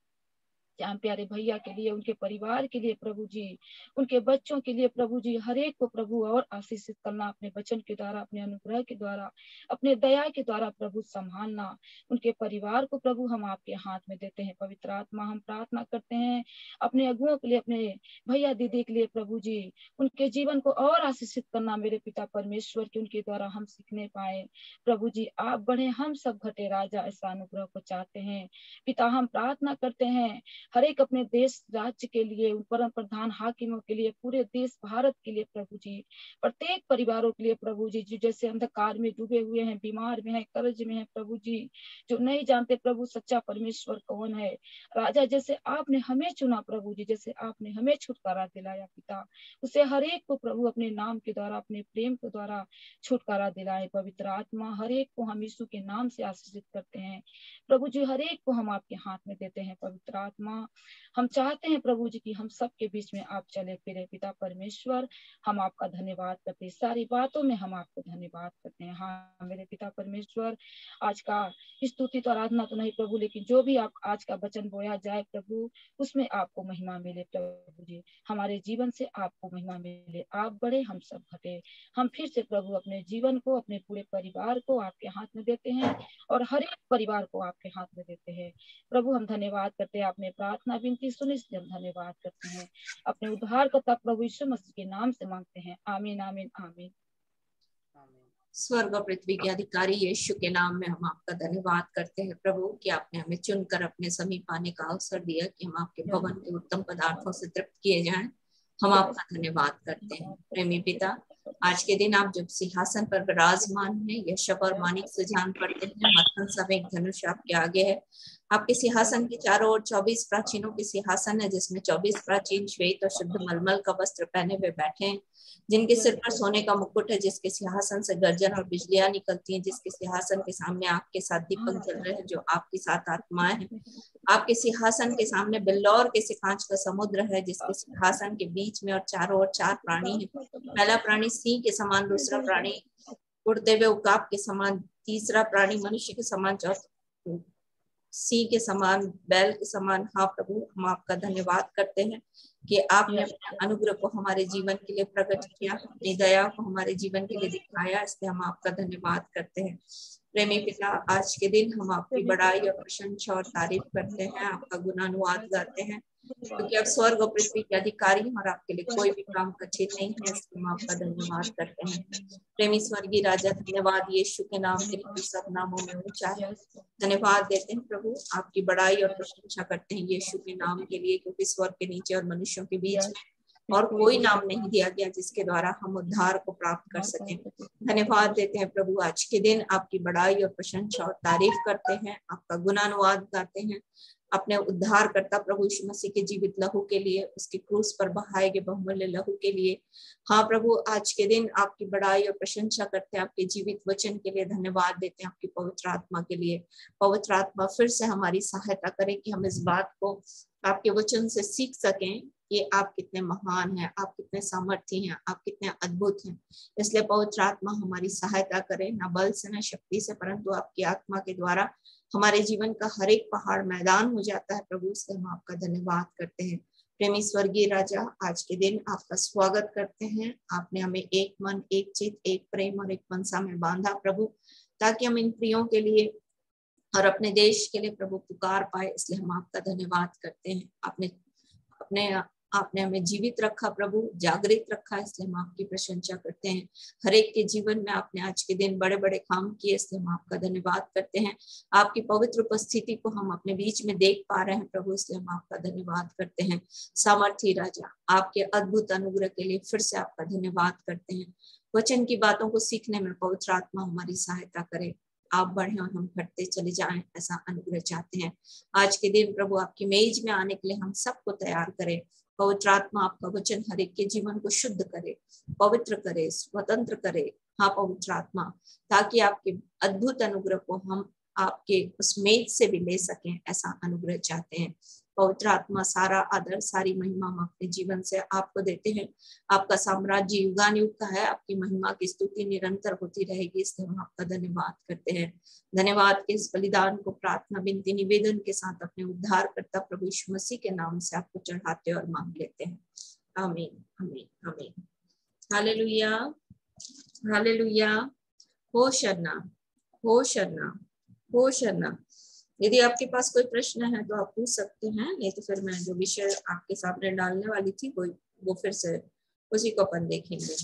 श्याम प्यारे भैया के लिए, उनके परिवार के लिए प्रभु जी, उनके बच्चों के लिए प्रभु जी, हर एक को प्रभु और आशीषित करना अपने वचन के द्वारा, अपने अनुग्रह के द्वारा, अपने दया के द्वारा प्रभु संभालना। उनके परिवार को प्रभु हम आपके हाथ में देते हैं पवित्र आत्मा। हम प्रार्थना करते हैं अपने अगुओं के लिए, अपने भैया दीदी के लिए प्रभु जी, उनके जीवन को और आशीषित करना मेरे पिता परमेश्वर, की उनके द्वारा हम सीखने पाए प्रभु जी। आप बढ़े, हम सब घटे राजा, ऐसा अनुग्रह को चाहते हैं पिता। हम प्रार्थना करते हैं हर एक अपने देश राज्य के लिए, परम प्रधान हाकिमों के लिए, पूरे देश भारत के लिए प्रभु जी, प्रत्येक परिवारों के लिए प्रभु जी, जो जैसे अंधकार में डूबे हुए हैं, बीमार में है, कर्ज में है प्रभु जी, जो नहीं जानते प्रभु सच्चा परमेश्वर कौन है राजा। जैसे आपने हमें चुना प्रभु जी, जैसे आपने हमें छुटकारा दिलाया पिता, उसे हर एक को प्रभु अपने नाम के द्वारा, अपने प्रेम के द्वारा छुटकारा दिलाए पवित्र आत्मा। हर एक को हम यीशु के नाम से आशीषित करते हैं प्रभु जी, हर एक को हम आपके हाथ में देते हैं पवित्र आत्मा। हाँ, हम चाहते हैं प्रभु जी कि हम सबके बीच में आप चले फिरे। पिता परमेश्वर, हम आपका धन्यवाद करते हैं, सारी बातों में हम आपको धन्यवाद करते हैं। हाँ मेरे पिता परमेश्वर, आज का स्तुति तो आराधना तो नहीं प्रभु, लेकिन जो भी आप आज का वचन बोया जाए प्रभु, उसमें आपको महिमा मिले प्रभु जी। हमारे जीवन से आपको महिमा मिले, आप बड़े हम सब घटे। हम फिर से प्रभु अपने जीवन को, अपने पूरे परिवार को आपके हाथ में देते हैं और हर एक परिवार को आपके हाथ में देते हैं प्रभु। हम धन्यवाद करते हैं, आपने प्रार्थना विनती सुनी, इसलिए हम धन्यवाद करते हैं। अपने उद्धारकर्ता प्रभु यीशु मसीह के नाम से मांगते हैं, आमीन आमीन आमीन। स्वर्ग और पृथ्वी के अधिकारी यीशु के नाम में हम आपका धन्यवाद करते हैं प्रभु कि आपने हमें चुनकर अपने समीप आने का अवसर दिया कि हम आपके भवन के उत्तम पदार्थों से तृप्त किए जाएं। हम आपका धन्यवाद करते हैं। प्रेमी पिता, आज के दिन आप जब सिंहासन पर विराजमान हैं, यशब और मानिक से जान पड़ते हैं, मत्थन समेत धनुष आपके आगे है। आपके सिंहासन के चारों ओर 24 प्राचीनों के सिंहासन है, जिसमें 24 प्राचीन श्वेत और शुद्ध मलमल का वस्त्र पहने हुए बैठे हैं, जिनके सिर पर सोने का मुकुट है, जिसके सिंहासन से गर्जन और बिजलियां निकलती हैं, जिसके सिंहासन के सामने आग के साथ दीपक जल रहे हैं जो आपकी सात आत्माएं हैं। आपके सिंहासन के सामने बिल्लौर के से कांच का समुद्र है, जिसके सिंहासन के बीच में और चारों ओर 4 प्राणी हैं। पहला प्राणी सिंह के समान, दूसरा प्राणी उड़ते हुए उकाब के समान, तीसरा प्राणी मनुष्य के समान, चौथा सिंह के समान, बैल के समान। हाँ प्रभु, हम आपका धन्यवाद करते हैं कि आपने अपने अनुग्रह को हमारे जीवन के लिए प्रकट किया, अपनी दया को हमारे जीवन के लिए दिखाया, इसलिए हम आपका धन्यवाद करते हैं। प्रेमी पिता, आज के दिन हम आपकी बड़ाई और प्रशंसा और तारीफ करते हैं, आपका गुणानुवाद गाते हैं, क्योंकि आप स्वर्ग और पृथ्वी के अधिकारी हैं और आपके लिए कोई भी काम कठिन नहीं है, इसलिए हम आपका धन्यवाद करते हैं। प्रेमी स्वर्गीय राजा, धन्यवाद यीशु के नाम के लिए सब नामों में ऊंचा है। धन्यवाद देते हैं प्रभु, आपकी बड़ाई और प्रशंसा करते हैं यीशु के नाम के लिए, क्योंकि स्वर्ग के नीचे और मनुष्यों के बीच में और कोई नाम नहीं दिया गया जिसके द्वारा हम उद्धार को प्राप्त कर सकें। धन्यवाद देते हैं प्रभु, आज के दिन आपकी बड़ाई और प्रशंसा और तारीफ करते हैं, आपका गुणानुवाद गाते हैं, अपने उद्धार करता प्रभु यीशु मसीह के जीवित लहू के लिए, उसके क्रूस पर बहाए गए बहुमूल्य लहू के लिए। हाँ प्रभु, आज के दिन आपकी बड़ाई और प्रशंसा करते हैं, आपके जीवित वचन के लिए धन्यवाद देते हैं, आपकी पवित्र आत्मा के लिए। पवित्र आत्मा फिर से हमारी सहायता करें कि हम इस बात को आपके वचन से सीख सकें कि आप कितने महान हैं, आप कितने सामर्थी हैं, आप कितने अद्भुत हैं। इसलिए पवित्र आत्मा हमारी सहायता करें, न बल से न शक्ति से, परंतु आपकी आत्मा के द्वारा हमारे जीवन का हर एक पहाड़ मैदान हो जाता है प्रभु, इसलिए हम आपका धन्यवाद करते हैं। प्रेमी स्वर्गीय राजा, आज के दिन आपका स्वागत करते हैं। आपने हमें एक मन, एक चित, एक प्रेम और एक मनसा में बांधा प्रभु, ताकि हम इन प्रियों के लिए और अपने देश के लिए प्रभु पुकार पाए, इसलिए हम आपका धन्यवाद करते हैं। आपने हमें जीवित रखा प्रभु, जागृत रखा, इसलिए हम आपकी प्रशंसा करते हैं। हर एक के जीवन में आपने आज के दिन बड़े बड़े काम किए, इसलिए हम आपका धन्यवाद करते हैं। आपकी पवित्र उपस्थिति को हम अपने बीच में देख पा रहे हैं प्रभु, इसलिए हम आपका धन्यवाद करते हैं। सामर्थी राजा, आपके अद्भुत अनुग्रह के लिए फिर से आपका धन्यवाद करते हैं। वचन की बातों को सीखने में पवित्र आत्मा हमारी सहायता करे, आप बढ़े और हम घटते चले जाएं, ऐसा अनुग्रह चाहते हैं। आज के दिन प्रभु आपकी मेज में आने के लिए हम सबको तैयार करें। पवित्र आत्मा आपका वचन हर एक के जीवन को शुद्ध करे, पवित्र करे, स्वतंत्र करे। हाँ पवित्र आत्मा, ताकि आपके अद्भुत अनुग्रह को हम आपके उस मेज से भी ले सकें, ऐसा अनुग्रह चाहते हैं। पवित्र आत्मा, सारा आदर, सारी महिमा हम अपने जीवन से आपको देते हैं। आपका साम्राज्य युगानुयुग का है, आपकी महिमा की स्तुति निरंतर होती रहेगी, इसलिए हम आपका धन्यवाद करते हैं। धन्यवाद के इस बलिदान को प्रार्थना विनती निवेदन के साथ अपने उद्धार करता प्रभु यीशु मसीह के नाम से आपको चढ़ाते और मांग लेते हैं। आमीन आमीन आमीन। हालेलुया हालेलुया। होशन्ना होशन्ना होशन्ना। यदि आपके पास कोई प्रश्न है तो आप पूछ सकते हैं, नहीं तो फिर मैं जो विषय आपके सामने डालने वाली थी वो फिर से उसी को अपन देखेंगे।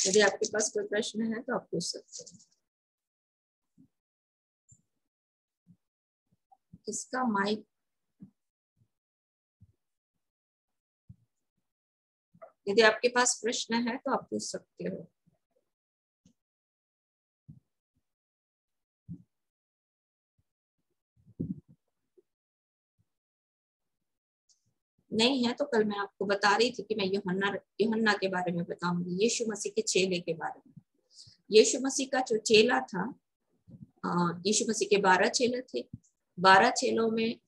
यदि आपके पास कोई प्रश्न है तो आप पूछ सकते हैं। किसका माइक? यदि आपके पास प्रश्न है तो आप पूछ सकते हो। नहीं है तो कल मैं आपको बता रही थी कि मैं यूहन्ना के बारे में बताऊंगी, यीशु मसीह के चेले के बारे में। यीशु मसीह का जो चेला था, यीशु मसीह के 12 चेले थे। 12 चेलों में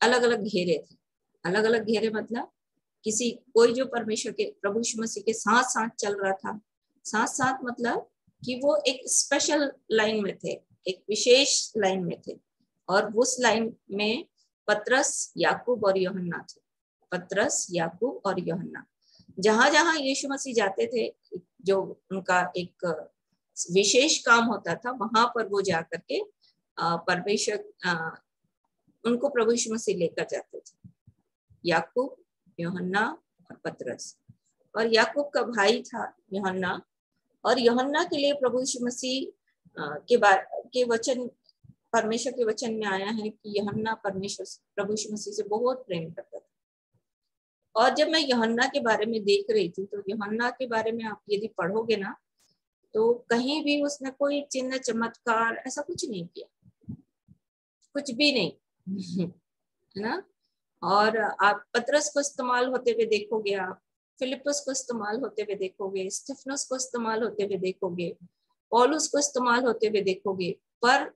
अलग अलग घेरे थे। अलग अलग घेरे मतलब कोई जो परमेश्वर के प्रभु यीशु मसीह के साथ साथ चल रहा था, साथ साथ मतलब कि वो एक स्पेशल लाइन में थे, एक विशेष लाइन में थे, और उस लाइन में पतरस, याकूब और यूहन्ना थे। पतरस, याकूब और यूहन्ना, जहां जहां यीशु मसीह जाते थे, जो उनका एक विशेष काम होता था, वहां पर वो जाकर के परमेश्वर उनको प्रभु यीशु मसीह लेकर जाते थे। याकूब, यूहन्ना और पतरस। और याकूब का भाई था यूहन्ना, और यूहन्ना के लिए प्रभु यीशु मसीह के वचन, परमेश्वर के वचन में आया है कि यूहन्ना प्रभु यीशु मसीह से बहुत प्रेम करता था। और जब मैं यूहन्ना के बारे में देख रही थी, तो यूहन्ना के बारे में आप यदि पढ़ोगे ना, तो कहीं भी उसने कोई चिन्ह चमत्कार ऐसा कुछ नहीं किया, कुछ भी नहीं है ना। और आप पतरस को इस्तेमाल होते हुए देखोगे, आप फिलिपस को इस्तेमाल होते हुए देखोगे, स्टेफनस को इस्तेमाल होते हुए देखोगे, पौलुस को इस्तेमाल होते हुए देखोगे, पर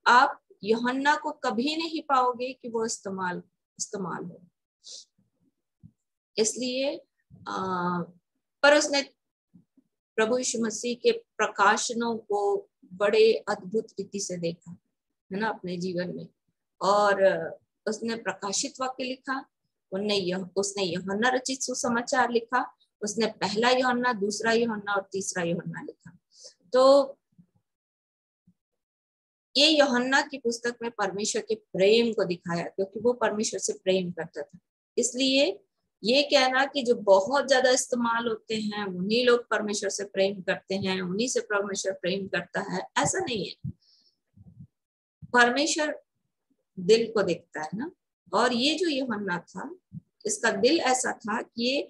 आप यूहन्ना को कभी नहीं पाओगे कि वो इस्तेमाल हो। इसलिए पर उसने प्रभु यीशु मसीह के प्रकाशनों को बड़े अद्भुत रीति से देखा है ना अपने जीवन में, और उसने प्रकाशित वाक्य लिखा, उसने यूहन्ना रचित सुसमाचार लिखा, उसने पहला यूहन्ना, दूसरा यूहन्ना और तीसरा यूहन्ना लिखा। तो ये यूहन्ना की पुस्तक में परमेश्वर के प्रेम को दिखाया, क्योंकि वो परमेश्वर से प्रेम करता था। इसलिए ये कहना कि जो बहुत ज्यादा इस्तेमाल होते हैं उन्हीं लोग परमेश्वर से प्रेम करते हैं, उन्हीं से परमेश्वर प्रेम करता है, ऐसा नहीं है। परमेश्वर दिल को देखता है ना। और ये जो यूहन्ना था, इसका दिल ऐसा था कि ये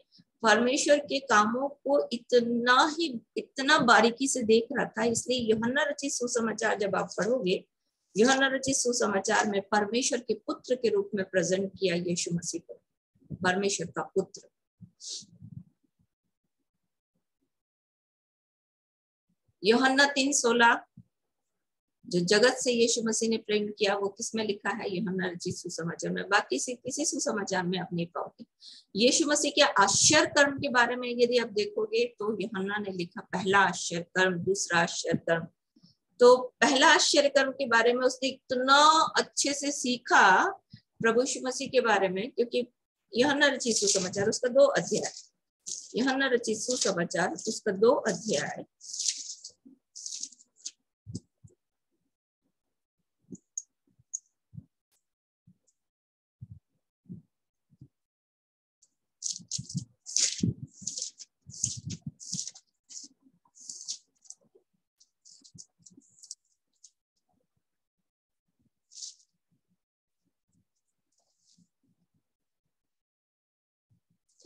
परमेश्वर के कामों को इतना बारीकी से देख रहा था। इसलिए यूहन्ना रचित सुसमाचार जब आप पढ़ोगे, यूहन्ना रचित सुसमाचार में परमेश्वर के पुत्र के रूप में प्रेजेंट किया यीशु मसीह को, परमेश्वर का पुत्र। यूहन्ना 3:16 जो जगत से यीशु मसीह ने प्रेम किया, वो किसमें लिखा है? यूहन्ना रचित सुसमाचार में। बाकी से किसी सुसमाचार में आप नहीं पाओगे। यीशु मसीह के आश्चर्य कर्म के बारे में यदि आप देखोगे तो यूहन्ना ने लिखा पहला आश्चर्य कर्म, दूसरा आश्चर्य कर्म। तो पहला आश्चर्य कर्म के बारे में उसने इतना अच्छे से सीखा प्रभु यीशु मसीह के बारे में, क्योंकि यूहन्ना रचित सुसमाचार उसका 2 अध्याय, यूहन्ना रचित सुसमाचार उसका 2 अध्याय।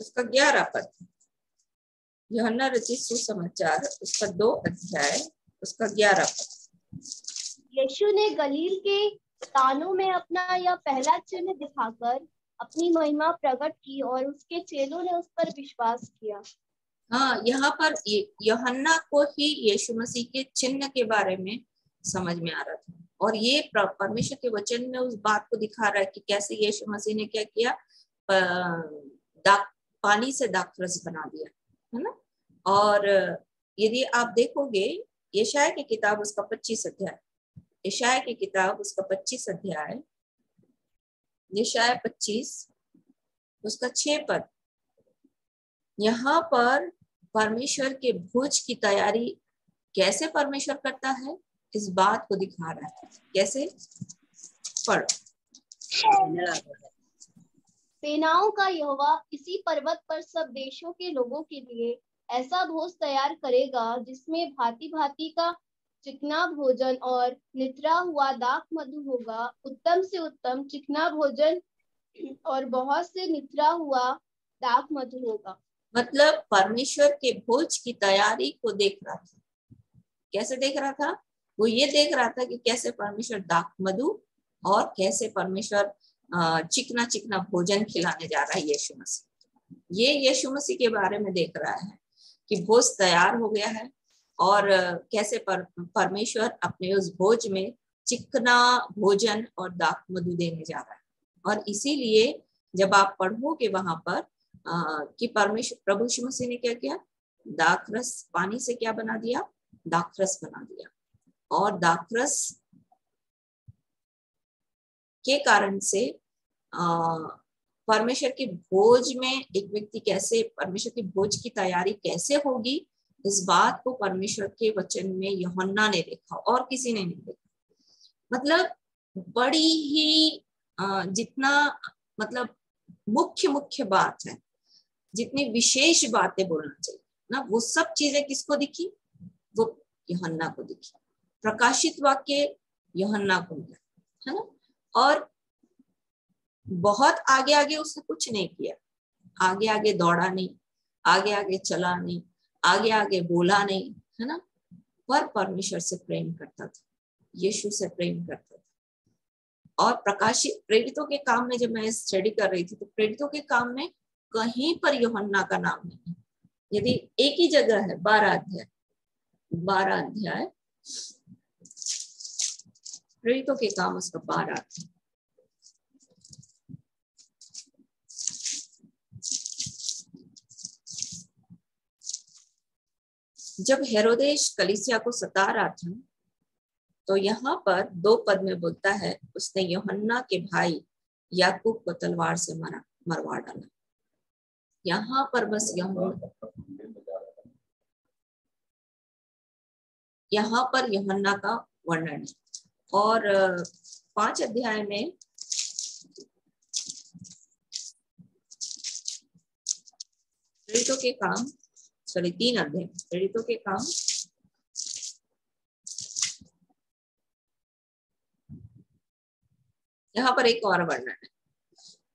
उसका 11 पद, यूहन्ना रचित सुसमाचार उसका 2 अध्याय उसका 11 पद। यीशु ने गलील के तानों में अपना यह पहला चिन्ह दिखाकर अपनी महिमा प्रकट की और उसके चेलों ने उस पर विश्वास किया। हाँ, यहाँ पर यूहन्ना को ही यीशु मसीह के चिन्ह के बारे में समझ में आ रहा था, और ये परमेश्वर के वचन में उस बात को दिखा रहा है कि कैसे यीशु मसीह ने क्या किया, पानी से दाखरस बना दिया, है ना। और यदि आप देखोगे यशाया की किताब उसका 25 अध्याय, यशाया की किताब उसका 25 अध्याय, यशाया 25 उसका 6 पद, यहाँ पर परमेश्वर के भोज की तैयारी कैसे परमेश्वर करता है इस बात को दिखा रहा है। कैसे? पढ़ो। सेनाओं का यहोवा इसी पर्वत पर सब देशों के लोगों के लिए ऐसा भोज तैयार करेगा जिसमें भांति भांति का चिकना भोजन और निथरा हुआ दाख मधु होगा, उत्तम से उत्तम चिकना भोजन और बहुत से निथरा हुआ दाख मधु होगा। मतलब परमेश्वर के भोज की तैयारी को देख रहा था। कैसे देख रहा था? वो ये देख रहा था कि कैसे परमेश्वर दाख मधु और कैसे परमेश्वर चिकना चिकना भोजन खिलाने जा रहा है यीशु मसीह। ये यीशु मसीह के बारे में देख रहा है कि भोज तैयार हो गया है और कैसे परमेश्वर अपने उस भोज में चिकना भोजन और दाख मधु देने जा रहा है। और इसीलिए जब आप पढ़ोगे वहां पर कि परमेश्वर प्रभु यीशु मसीह ने क्या किया, दाखरस पानी से क्या बना दिया, दाखरस बना दिया। और दाखरस के कारण से परमेश्वर की भोज में एक व्यक्ति कैसे, परमेश्वर की भोज की तैयारी कैसे होगी, इस बात को परमेश्वर के वचन में यूहन्ना ने देखा और किसी ने नहीं देखा। मतलब बड़ी ही जितना मतलब मुख्य बात है, जितनी विशेष बातें बोलना चाहिए ना, वो सब चीजें किसको दिखी, वो यूहन्ना को दिखी। प्रकाशित वाक्य यूहन्ना को मिला, है ना। और बहुत आगे आगे उसने कुछ नहीं किया, आगे आगे दौड़ा नहीं, आगे आगे चला नहीं, आगे आगे बोला नहीं, है ना। पर परमेश्वर से प्रेम करता था, यीशु से प्रेम करता था। और प्रकाशित प्रेरितों के काम में जब मैं स्टडी कर रही थी तो प्रेरितों के काम में कहीं पर यूहन्ना का नाम नहीं है। यदि एक ही जगह है 12 अध्याय प्रेरितों के काम, उसका 12 अध्याय। जब हेरोदेश कलीसिया को सता रहा था तो यहाँ पर 2 पद में बोलता है, उसने यूहन्ना के भाई याकूब को तलवार से मरवा डाला। यहाँ पर बस यहाँ पर यूहन्ना का वर्णन है। और 5 अध्याय में प्रेरितों के काम, 3 अध्याय प्रेरितों के काम, यहाँ पर एक और वर्णन है,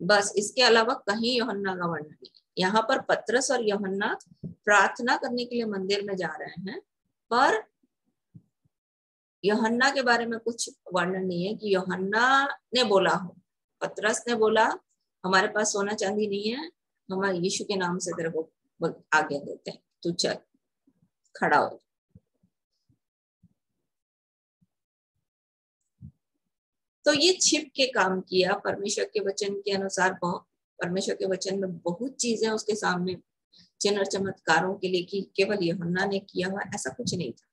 बस इसके अलावा कहीं यूहन्ना का वर्णन नहीं। यहाँ पर पतरस और यूहन्ना प्रार्थना करने के लिए मंदिर में जा रहे हैं, पर यूहन्ना के बारे में कुछ वर्णन नहीं है कि यूहन्ना ने बोला हो। पतरस ने बोला हमारे पास सोना चांदी नहीं है, हम यीशु के नाम से तेरे को आज्ञा देते हैं, तू चल खड़ा हो। तो ये छिप के काम किया। परमेश्वर के वचन के अनुसार परमेश्वर के वचन में बहुत चीजें उसके सामने चिन्ह और चमत्कारों के लिए कि केवल यूहन्ना ने किया हुआ, ऐसा कुछ नहीं था।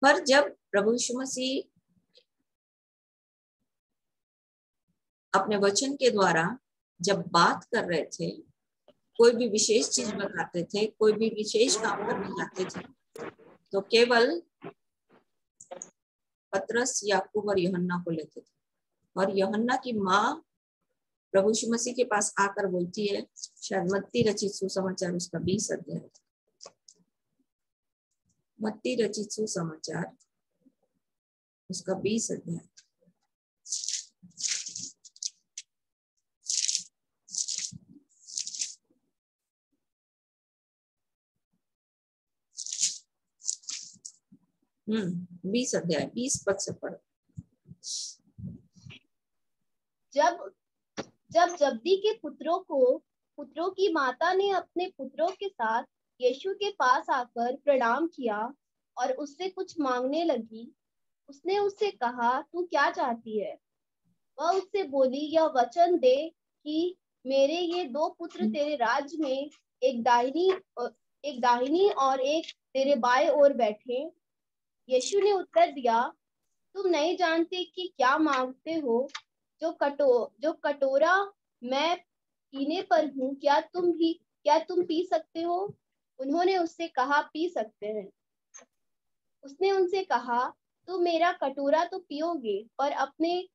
पर जब प्रभु यीशु मसीह अपने वचन के द्वारा जब बात कर रहे थे, कोई भी विशेष चीज बताते थे, कोई भी विशेष काम करने जाते थे, तो केवल पतरस, याकूब और यूहन्ना को लेते थे। और यूहन्ना की माँ प्रभु यीशु मसीह के पास आकर बोलती है, शायद मत्ती रचित सुसमाचार उसका 20 अध्याय, मत्ती रचित सुसमाचार उसका 20 अध्याय। 20 अध्याय 20 पद से पढ़ो। जब जब्दी के पुत्रों की माता ने अपने पुत्रों के साथ यीशु के पास आकर प्रणाम किया और उससे कुछ मांगने लगी, उसने उससे कहा, तू क्या चाहती है? वह उससे बोली, यह वचन दे कि मेरे ये 2 पुत्र तेरे राज्य में एक दाहिनी और एक तेरे बाएं ओर बैठे। यीशु ने उत्तर दिया, तुम नहीं जानते कि क्या मांगते हो। जो कटोरा मैं पीने पर हूँ, क्या तुम पी सकते हो? उन्होंने उससे कहा, पी सकते हैं। उसने उनसे कहा, तुम मेरा कटोरा तो पियोगे, पर अपने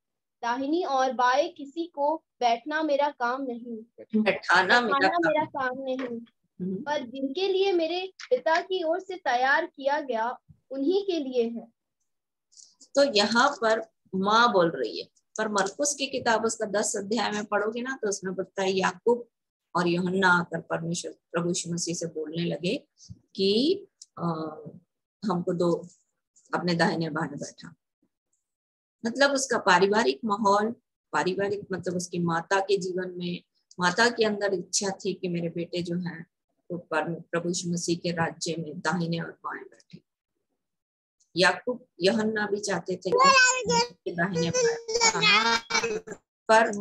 दाहिनी और बाएं किसी को बैठना मेरा काम नहीं, बैठाना मेरा काम नहीं, पर जिनके लिए मेरे पिता की ओर से तैयार किया गया उन्हीं के लिए है। तो यहाँ पर माँ बोल रही है, पर मरकुस की किताब उसका 10 अध्याय में पढ़ोगे ना, तो उसमें बताया याकूब और यूहन्ना आकर परमेश्वर प्रभु यीशु मसीह से बोलने लगे कि हमको दो अपने दाहिने बाएं बैठा। मतलब उसका पारिवारिक माहौल, पारिवारिक मतलब उसकी माता के जीवन में, माता के अंदर इच्छा थी कि मेरे बेटे जो हैं वो प्रभु यीशु मसीह के राज्य में दाहिने और बाएं बैठे। याकूब यूहन्ना भी चाहते थे कि दाहिने बाएं। पर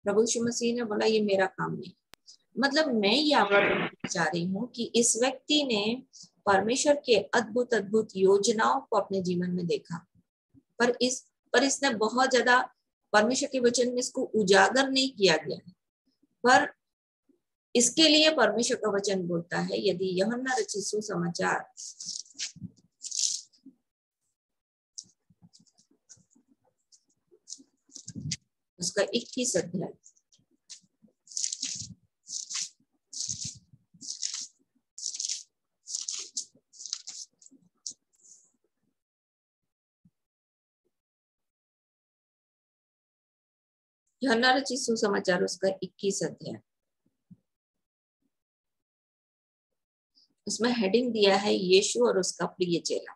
प्रभु यीशु मसीह ने बोला ये मेरा काम नहीं। मतलब मैं ये आपको चाह रही हूँ कि इस व्यक्ति ने परमेश्वर के अद्भुत अद्भुत योजनाओं को अपने जीवन में देखा, पर इसने बहुत ज्यादा परमेश्वर के वचन में इसको उजागर नहीं किया गया है। पर इसके लिए परमेश्वर का वचन बोलता है, यदि यूहन्ना रचित सुसमाचार उसका 21 अध्याय, यूहन्ना रचित सुसमाचार उसका 21 अध्याय, उसमें हेडिंग दिया है यीशु और उसका प्रिय चेला।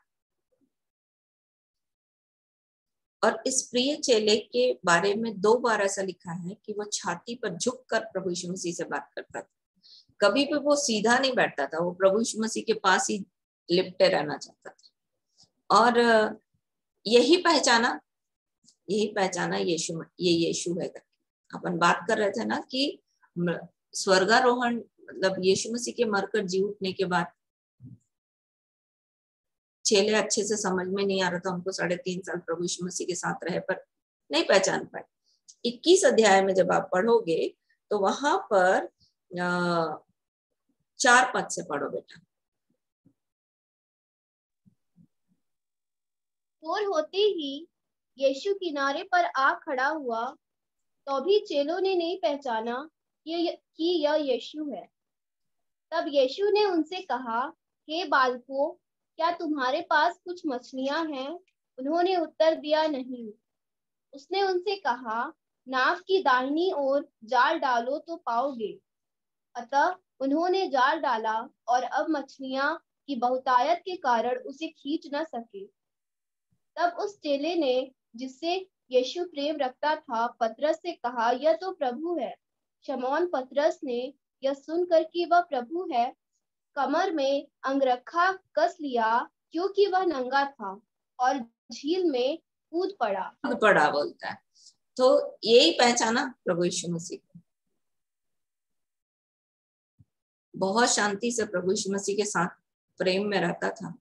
और इस प्रिय चेले के बारे में 2 बार ऐसा लिखा है कि वो छाती पर झुककर प्रभु यीशु मसीह से बात करता था। कभी भी वो सीधा नहीं बैठता था, वो प्रभु यीशु मसीह के पास ही लिपटे रहना चाहता था। और यही पहचाना ये यीशु है। अपन बात कर रहे थे ना कि स्वर्गारोहण मतलब यीशु मसीह के मरकर जी उठने के बाद चेले अच्छे से समझ में नहीं आ रहा था, उनको 3.5 साल प्रभु यीशु मसीह के साथ रहे पर नहीं पहचान पाए। 21 अध्याय में जब आप पढ़ोगे तो वहां पर 4 पद से पढ़ो बेटा। भोर होते ही यीशु किनारे पर आ खड़ा हुआ, तो भी चेलों ने नहीं पहचाना कि यह यीशु है। तब यीशु ने उनसे कहा, हे बालकों, क्या तुम्हारे पास कुछ मछलियां हैं? उन्होंने उत्तर दिया, नहीं। उसने उनसे कहा, नाव की दाहिनी ओर जाल डालो तो पाओगे। अतः उन्होंने जाल डाला और अब मछलियां की बहुतायत के कारण उसे खींच न सके। तब उस चेले ने जिससे यीशु प्रेम रखता था पतरस से कहा, यह तो प्रभु है। शमौन पतरस ने यह सुनकर कि वह प्रभु है, कमर में अंगरखा कस लिया, क्योंकि वह नंगा था, और झील में कूद पड़ा बोलता है। तो यही पहचाना प्रभु यीशु मसीह को। बहुत शांति से प्रभु यीशु मसीह के साथ प्रेम में रहता था।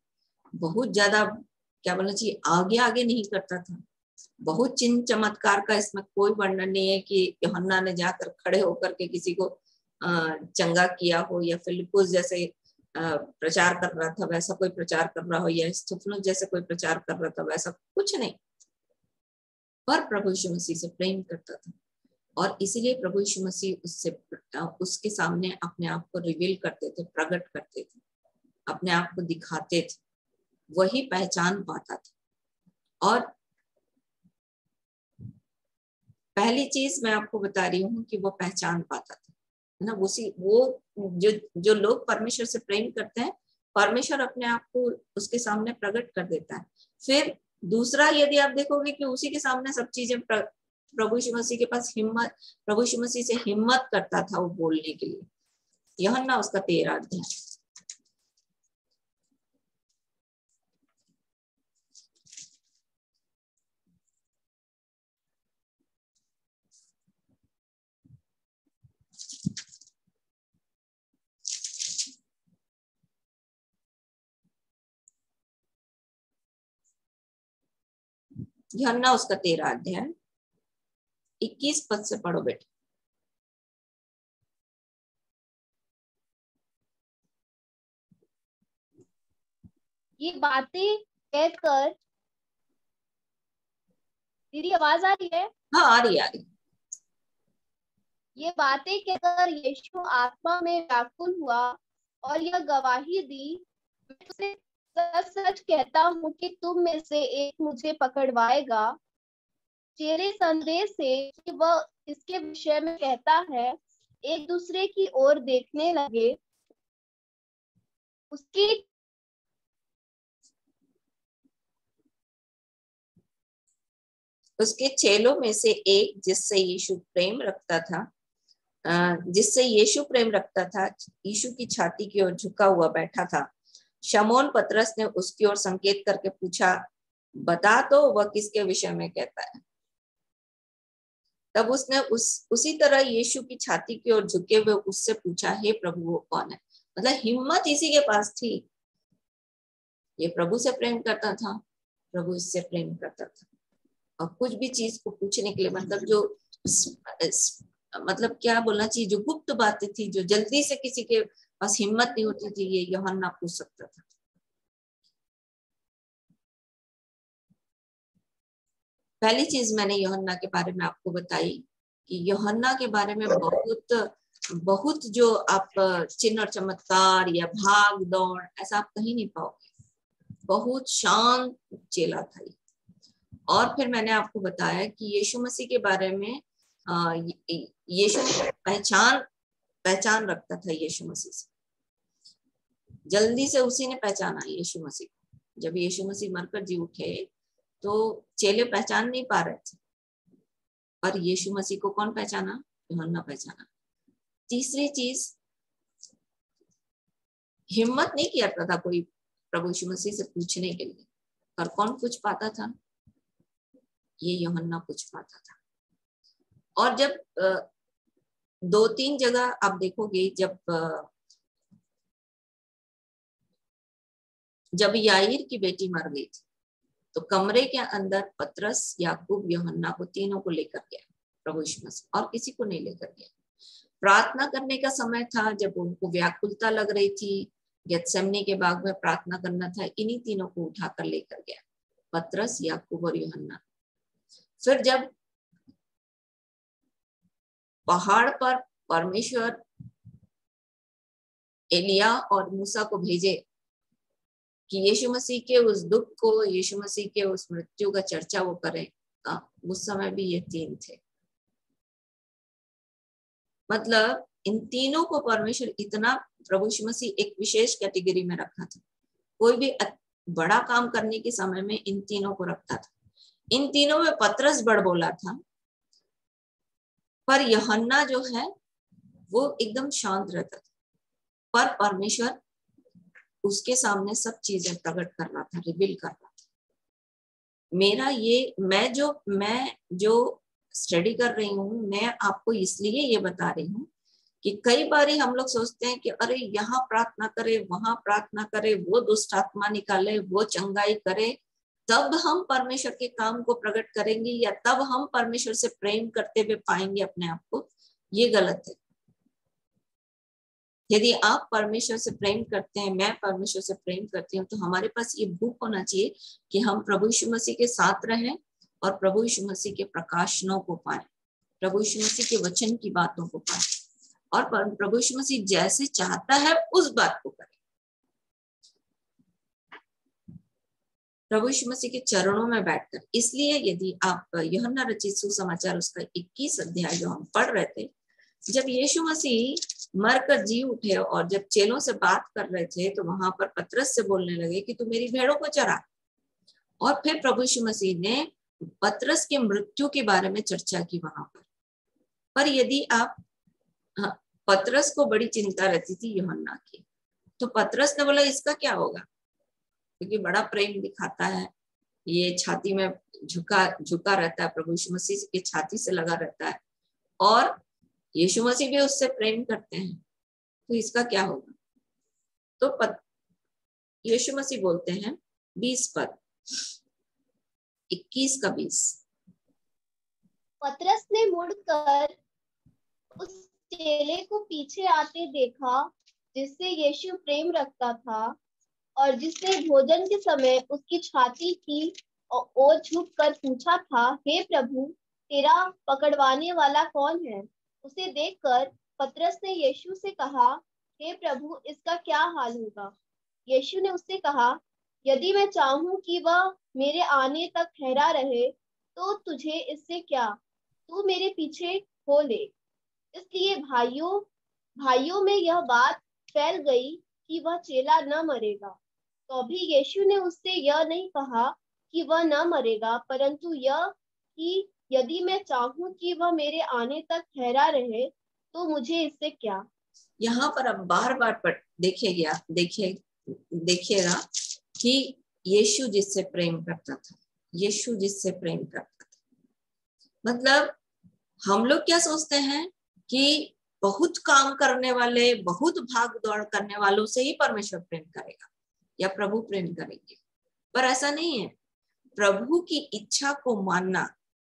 बहुत ज्यादा क्या बोलना चाहिए, आगे नहीं करता था। बहुत चिन्ह चमत्कार का इसमें कोई वर्णन नहीं है कि यूहन्ना ने जाकर खड़े होकर के किसी को चंगा किया हो, या फिलिप्पुस जैसे प्रचार कर रहा था वैसा कोई प्रचार कर रहा हो, या स्तिफनुस जैसे कोई प्रचार कर रहा था, वैसा कुछ नहीं। पर प्रभु यीशु मसीह से प्रेम करता था, और इसीलिए प्रभु यीशु मसीह उसके सामने अपने आप को रिवील करते थे, प्रकट करते थे, अपने आप को दिखाते थे, वही पहचान पाता था। और पहली चीज मैं आपको बता रही हूँ कि वो पहचान पाता था, है ना। वो जो लोग परमेश्वर से प्रेम करते हैं, परमेश्वर अपने आप को उसके सामने प्रकट कर देता है। फिर दूसरा, यदि आप देखोगे कि उसी के सामने सब चीजें प्रभु यीशु मसीह के पास प्रभु यीशु मसीह से हिम्मत करता था वो बोलने के लिए। यूहन्ना उसका 13 अध्याय, यूहन्ना उसका 13 अध्याय 21 पद से पढ़ो बेटा। ये बातें कहकर, दीदी आवाज आ रही है? हाँ आ रही। ये बातें कहकर यीशु आत्मा में व्याकुल हुआ और यह गवाही दी, मैं तुझसे सच सच कहता हूँ कि तुम में से एक मुझे पकड़वाएगा। चेले संदेह से कि वह इसके विषय में कहता है, एक दूसरे की ओर देखने लगे। उसके चेलों में से एक जिससे यीशु प्रेम रखता था, यीशु की छाती की ओर झुका हुआ बैठा था। शमौन पतरस ने उसकी ओर संकेत करके पूछा, बता तो वह किसके विषय में कहता है। तब उसने उसी तरह यीशु की छाती की ओर झुके हुए उससे पूछा, हे प्रभु वो कौन है। मतलब हिम्मत इसी के पास थी। ये प्रभु से प्रेम करता था, प्रभु इससे प्रेम करता था, और कुछ भी चीज को पूछने के लिए मतलब जो मतलब क्या बोलना चाहिए, जो गुप्त बातें थी, जो जल्दी से किसी के पास हिम्मत नहीं होती थी, ये यूहन्ना पूछ सकता था। पहली चीज मैंने यूहन्ना के बारे में आपको बताई कि यूहन्ना के बारे में बहुत जो आप चिन्ह और चमत्कार या भाग दौड़ ऐसा आप कहीं नहीं पाओगे। बहुत शांत चेला था। और फिर मैंने आपको बताया कि यीशु मसीह के बारे में यीशु पहचान रखता था यीशु मसीह से। जल्दी से उसी ने पहचाना यीशु मसीह को। जब यीशु मसीह मरकर जी उठे तो चेले पहचान नहीं पा रहे थे, और यीशु मसीह को कौन पहचाना? यूहन्ना पहचाना। तीसरी चीज, हिम्मत नहीं किया था कोई प्रभु यीशु मसीह से पूछने के लिए, पर कौन पूछ पाता था? ये यूहन्ना पूछ पाता था। और जब 2-3 जगह आप देखोगे, जब याईर की बेटी मर गई थी तो कमरे के अंदर पतरस, याकूब, यूहन्ना को तीनों को लेकर गया प्रभु यीशु मसीह, और किसी को नहीं लेकर गया। प्रार्थना करने का समय था, जब उनको व्याकुलता लग रही थी, गेत्सेमनी के बाग में प्रार्थना करना था, इन्हीं तीनों को उठाकर लेकर गया, पतरस, याकूब और यूहन्ना। फिर जब पहाड़ पर परमेश्वर एलिया और मूसा को भेजे कि यीशु मसीह के उस दुख को, यीशु मसीह के उस मृत्यु का चर्चा वो करें, उस समय भी ये 3 थे। मतलब इन तीनों को परमेश्वर इतना, प्रभु यीशु मसीह एक विशेष कैटेगरी में रखा था। कोई भी बड़ा काम करने के समय में इन तीनों को रखता था। इन तीनों में पतरस बड़ बोला था, पर यूहन्ना जो है वो एकदम शांत रहता था, पर परमेश्वर उसके सामने सब चीजें प्रकट कर रहा था, रिवील कर रहा था। मैं जो स्टडी कर रही हूँ, मैं आपको इसलिए ये बता रही हूँ कि कई बारी हम लोग सोचते हैं कि अरे यहाँ प्रार्थना करे, वहां प्रार्थना करे, वो दुष्ट आत्मा निकाले, वो चंगाई करे, तब हम परमेश्वर के काम को प्रकट करेंगे, या तब हम परमेश्वर से प्रेम करते हुए पाएंगे अपने आप को। ये गलत है। यदि आप परमेश्वर से प्रेम करते हैं, मैं परमेश्वर से प्रेम करती हूँ, तो हमारे पास ये भूख होना चाहिए कि हम प्रभु यीशु मसीह के साथ रहें और प्रभु यीशु मसीह के प्रकाशनों को पाएं, प्रभु यीशु मसीह के वचन की बातों को पाएं, और प्रभु यीशु मसीह जैसे चाहता है उस बात को करें। प्रभु यीशु मसीह के चरणों में बैठकर। इसलिए यदि आप यूहन्ना रचित सुसमाचार उसका 21 अध्याय जो हम पढ़ रहे थे, जब यीशु मसीह मरकर जी उठे और जब चेलों से बात कर रहे थे, तो वहां पर पतरस से बोलने लगे कि तू मेरी भेड़ों को चरा। और फिर प्रभु यीशु मसीह ने पतरस के मृत्यु के बारे में चर्चा की वहां पर यदि आप, पतरस को बड़ी चिंता रहती थी यूहन्ना की, तो पतरस ने बोला इसका क्या होगा, क्योंकि बड़ा प्रेम दिखाता है, ये छाती में झुका रहता है, प्रभु यीशु मसीह की छाती से लगा रहता है, और यीशु मसीह भी उससे प्रेम करते हैं, तो इसका क्या होगा। तो यीशु मसीह बोलते हैं 20 पद, 21 का 20, पतरस ने मुड़कर उस चेले को पीछे आते देखा जिससे यीशु प्रेम रखता था और जिसने भोजन के समय उसकी छाती की ओर झुक कर पूछा था, हे प्रभु, तेरा पकड़वाने वाला कौन है। उसे देखकर पतरस ने यीशु से कहा, हे प्रभु, इसका क्या हाल होगा। यीशु ने उससे कहा, यदि मैं चाहूं कि वह मेरे आने तक ठहरा रहे तो तुझे इससे क्या, तू मेरे पीछे हो ले। इसलिए भाइयों में यह बात फैल गई कि वह चेला न मरेगा। तो भी यीशु ने उससे यह नहीं कहा कि वह न मरेगा, परंतु यह कि यदि मैं चाहूं कि वह मेरे आने तक ठहरा रहे तो मुझे इससे क्या। यहाँ पर अब बार-बार देखिएगा कि यीशु जिससे प्रेम करता था, यीशु जिससे प्रेम करता था। मतलब हम लोग क्या सोचते हैं कि बहुत काम करने वाले, बहुत भाग दौड़ करने वालों से ही परमेश्वर प्रेम करेगा या प्रभु प्रेम करेंगे, पर ऐसा नहीं है। प्रभु की इच्छा को मानना,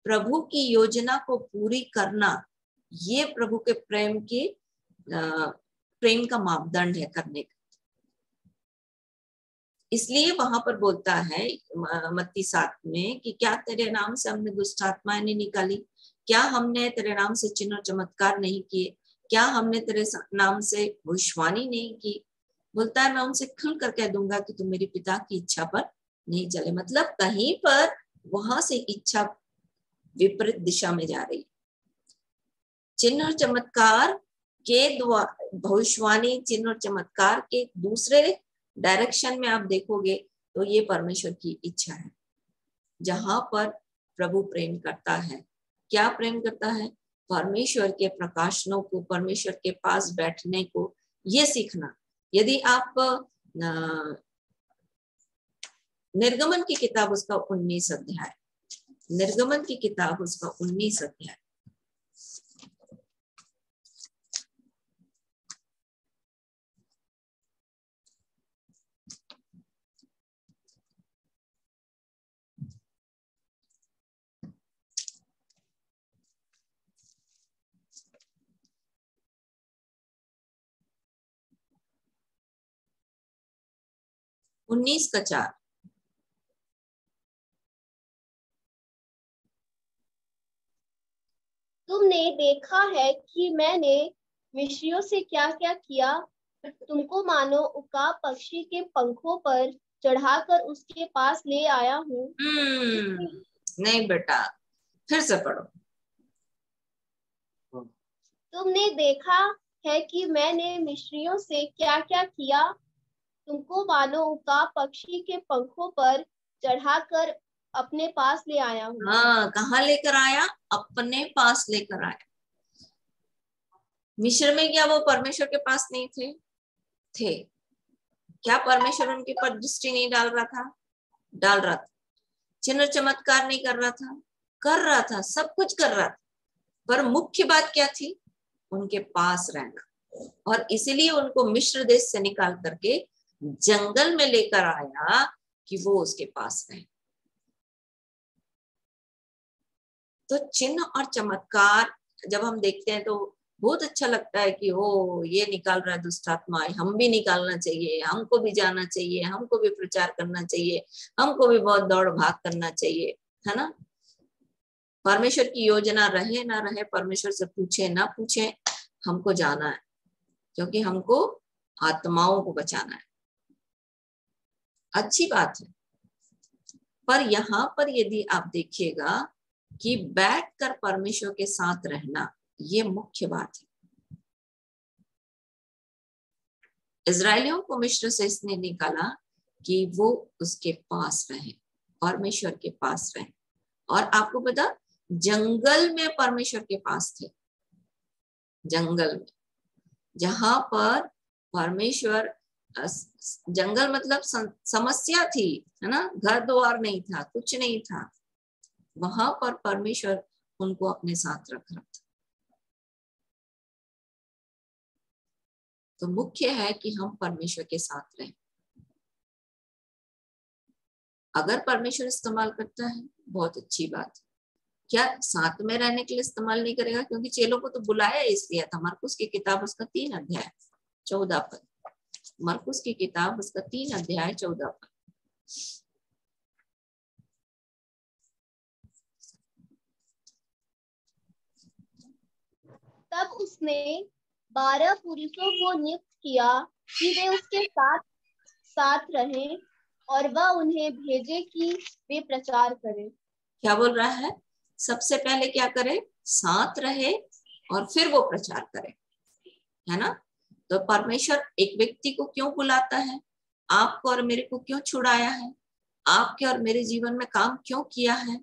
प्रभु की योजना को पूरी करना, ये प्रभु के प्रेम का मापदंड है करने का। इसलिए वहां पर बोलता है मत्ती 7 में कि क्या तेरे नाम से हमने दुष्ट आत्माएं नहीं निकाली, क्या हमने तेरे नाम से चिन्ह और चमत्कार नहीं किए, क्या हमने तेरे नाम से भविष्यवाणी नहीं की। बोलता है मैं उनसे खुल कर कह दूंगा कि तुम मेरे पिता की इच्छा पर नहीं चले। मतलब कहीं पर वहां से इच्छा विपरीत दिशा में जा रही। चिन्ह और चमत्कार के द्वारा, भविष्यवाणी चिन्ह और चमत्कार के दूसरे डायरेक्शन में आप देखोगे तो ये परमेश्वर की इच्छा है। जहां पर प्रभु प्रेम करता है, क्या प्रेम करता है? परमेश्वर के प्रकाशनों को, परमेश्वर के पास बैठने को, ये सीखना। यदि आप निर्गमन की किताब उसका 19 अध्याय, निर्गमन की किताब उसका 19 अध्याय, उन्नीस का 4। तुमने देखा है कि मैंने मिस्रियों से क्या क्या किया, तुमको मानो उकाब पक्षी के पंखों पर चढ़ाकर उसके पास ले आया हूँ। नहीं बेटा, फिर से पढ़ो। तुमने देखा है कि मैंने मिस्रियों से क्या क्या किया, तुमको मानो उकाब पक्षी के पंखों पर चढ़ाकर अपने पास ले आया हूँ। हाँ, कहाँ लेकर आया? अपने पास लेकर आया। मिस्र में क्या वो परमेश्वर के पास नहीं थे? थे। क्या परमेश्वर उनके पर दृष्टि नहीं डाल रहा था? डाल रहा था। चिन्ह चमत्कार नहीं कर रहा था? कर रहा था, सब कुछ कर रहा था। पर मुख्य बात क्या थी? उनके पास रहना। और इसीलिए उनको मिस्र देश से निकाल करके जंगल में लेकर आया कि वो उसके पास रहे। तो चिन्ह और चमत्कार जब हम देखते हैं तो बहुत अच्छा लगता है कि ओ ये निकाल रहा है दुष्ट आत्मा, हम भी निकालना चाहिए, हमको भी जाना चाहिए, हमको भी प्रचार करना चाहिए, हमको भी बहुत दौड़ भाग करना चाहिए, है ना। परमेश्वर की योजना रहे ना रहे, परमेश्वर से पूछे ना पूछे, हमको जाना है, क्योंकि हमको आत्माओं को बचाना है। अच्छी बात है। पर यहाँ पर यदि आप देखिएगा कि बैठकर परमेश्वर के साथ रहना, ये मुख्य बात है। इजरायलियों को मिस्र से इसने निकाला कि वो उसके पास रहे, परमेश्वर के पास रहे। और आपको पता, जंगल में परमेश्वर के पास थे। जंगल में, जहां पर परमेश्वर, जंगल मतलब समस्या थी, है ना, घर द्वार नहीं था, कुछ नहीं था, वहां पर परमेश्वर उनको अपने साथ रख रहा था। तो मुख्य है कि हम परमेश्वर के साथ रहें। अगर परमेश्वर इस्तेमाल करता है, बहुत अच्छी बात है। क्या साथ में रहने के लिए इस्तेमाल नहीं करेगा? क्योंकि चेलों को तो बुलाया इसलिए था। मरकुस की किताब उसका 3 अध्याय 14 पद। मरकुस की किताब उसका 3 अध्याय 14 पद। तब उसने 12 पुरुषों को नियुक्त किया कि वे उसके साथ रहें और वह उन्हें भेजे कि वे प्रचार करें। क्या बोल रहा है? सबसे पहले क्या करे? साथ रहे और फिर वो प्रचार करे, है ना। तो परमेश्वर एक व्यक्ति को क्यों बुलाता है? आपको और मेरे को क्यों छुड़ाया है? आपके और मेरे जीवन में काम क्यों किया है?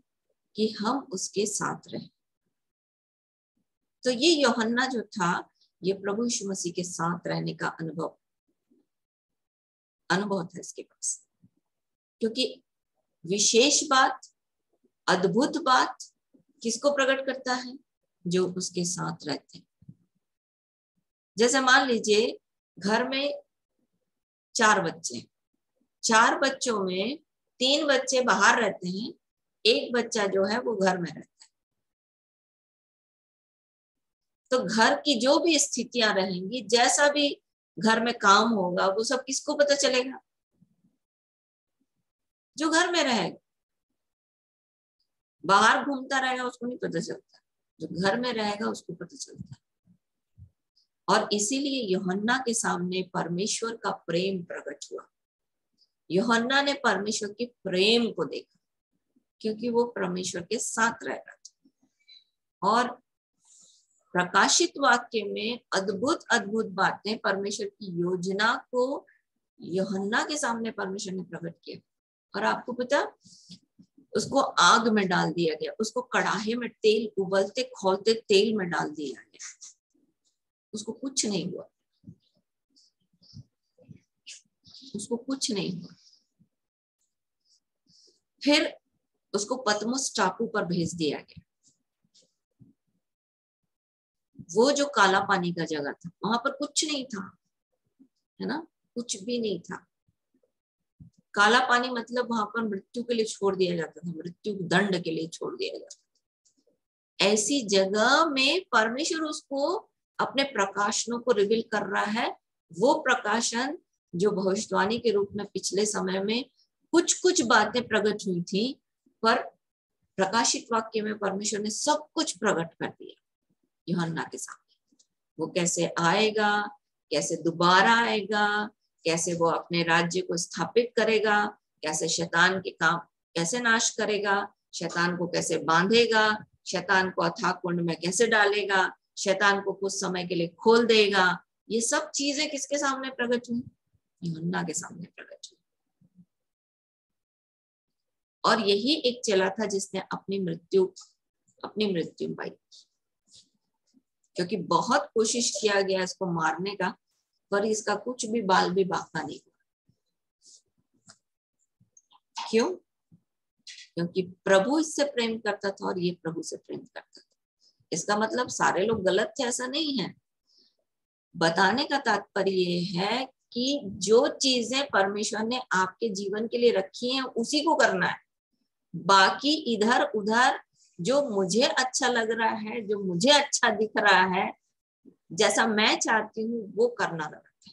कि हम उसके साथ रहें। तो ये यूहन्ना जो था, ये प्रभु यीशु मसीह के साथ रहने का अनुभव था इसके पास। क्योंकि विशेष बात अद्भुत बात किसको प्रकट करता है? जो उसके साथ रहते हैं। जैसे मान लीजिए घर में 4 बच्चे, 4 बच्चों में 3 बच्चे बाहर रहते हैं, 1 बच्चा जो है वो घर में रहता है। तो घर की जो भी स्थितियां रहेंगी, जैसा भी घर में काम होगा, वो सब किसको पता चलेगा? जो घर में रहेगा। बाहर घूमता रहेगा उसको नहीं पता चलता, जो घर में रहेगा उसको पता चलता है। और इसीलिए यूहन्ना के सामने परमेश्वर का प्रेम प्रकट हुआ। यूहन्ना ने परमेश्वर के प्रेम को देखा, क्योंकि वो परमेश्वर के साथ रह रहा था। और प्रकाशित वाक्य में अद्भुत अद्भुत बातें, परमेश्वर की योजना को यूहन्ना के सामने परमेश्वर ने प्रकट किया। और आपको पता, उसको आग में डाल दिया गया, उसको कड़ाहे में तेल उबलते खौलते तेल में डाल दिया गया, उसको कुछ नहीं हुआ, उसको कुछ नहीं हुआ। फिर उसको पतमुस टापू पर भेज दिया गया। वो जो काला पानी का जगह था, वहां पर कुछ नहीं था, है ना, कुछ भी नहीं था। काला पानी मतलब वहां पर मृत्यु के लिए छोड़ दिया जाता था, मृत्यु दंड के लिए छोड़ दिया जाता था। ऐसी जगह में परमेश्वर उसको अपने प्रकाशनों को रिवील कर रहा है। वो प्रकाशन जो भविष्यवाणी के रूप में पिछले समय में कुछ कुछ बातें प्रकट हुई थी, पर प्रकाशित वाक्य में परमेश्वर ने सब कुछ प्रकट कर दिया यूहन्ना के सामने। वो कैसे आएगा, कैसे दोबारा आएगा, कैसे वो अपने राज्य को स्थापित करेगा, कैसे शैतान के काम कैसे नाश करेगा, शैतान को कैसे बांधेगा, शैतान को अथाह कुंड में कैसे डालेगा, शैतान को कुछ समय के लिए खोल देगा। ये सब चीजें किसके सामने प्रकट हुई? यूहन्ना के सामने प्रकट हुई। और यही एक चेला था जिसने अपनी मृत्यु पाई, क्योंकि बहुत कोशिश किया गया इसको मारने का, पर इसका कुछ भी बाल भी बाका नहीं हुआ। क्यों? क्योंकि प्रभु इससे प्रेम करता था और ये प्रभु से प्रेम करता था। इसका मतलब सारे लोग गलत थे ऐसा नहीं है। बताने का तात्पर्य ये है कि जो चीजें परमेश्वर ने आपके जीवन के लिए रखी हैं उसी को करना है। बाकी इधर उधर जो मुझे अच्छा लग रहा है, जो मुझे अच्छा दिख रहा है, जैसा मैं चाहती हूँ वो करना गलत है।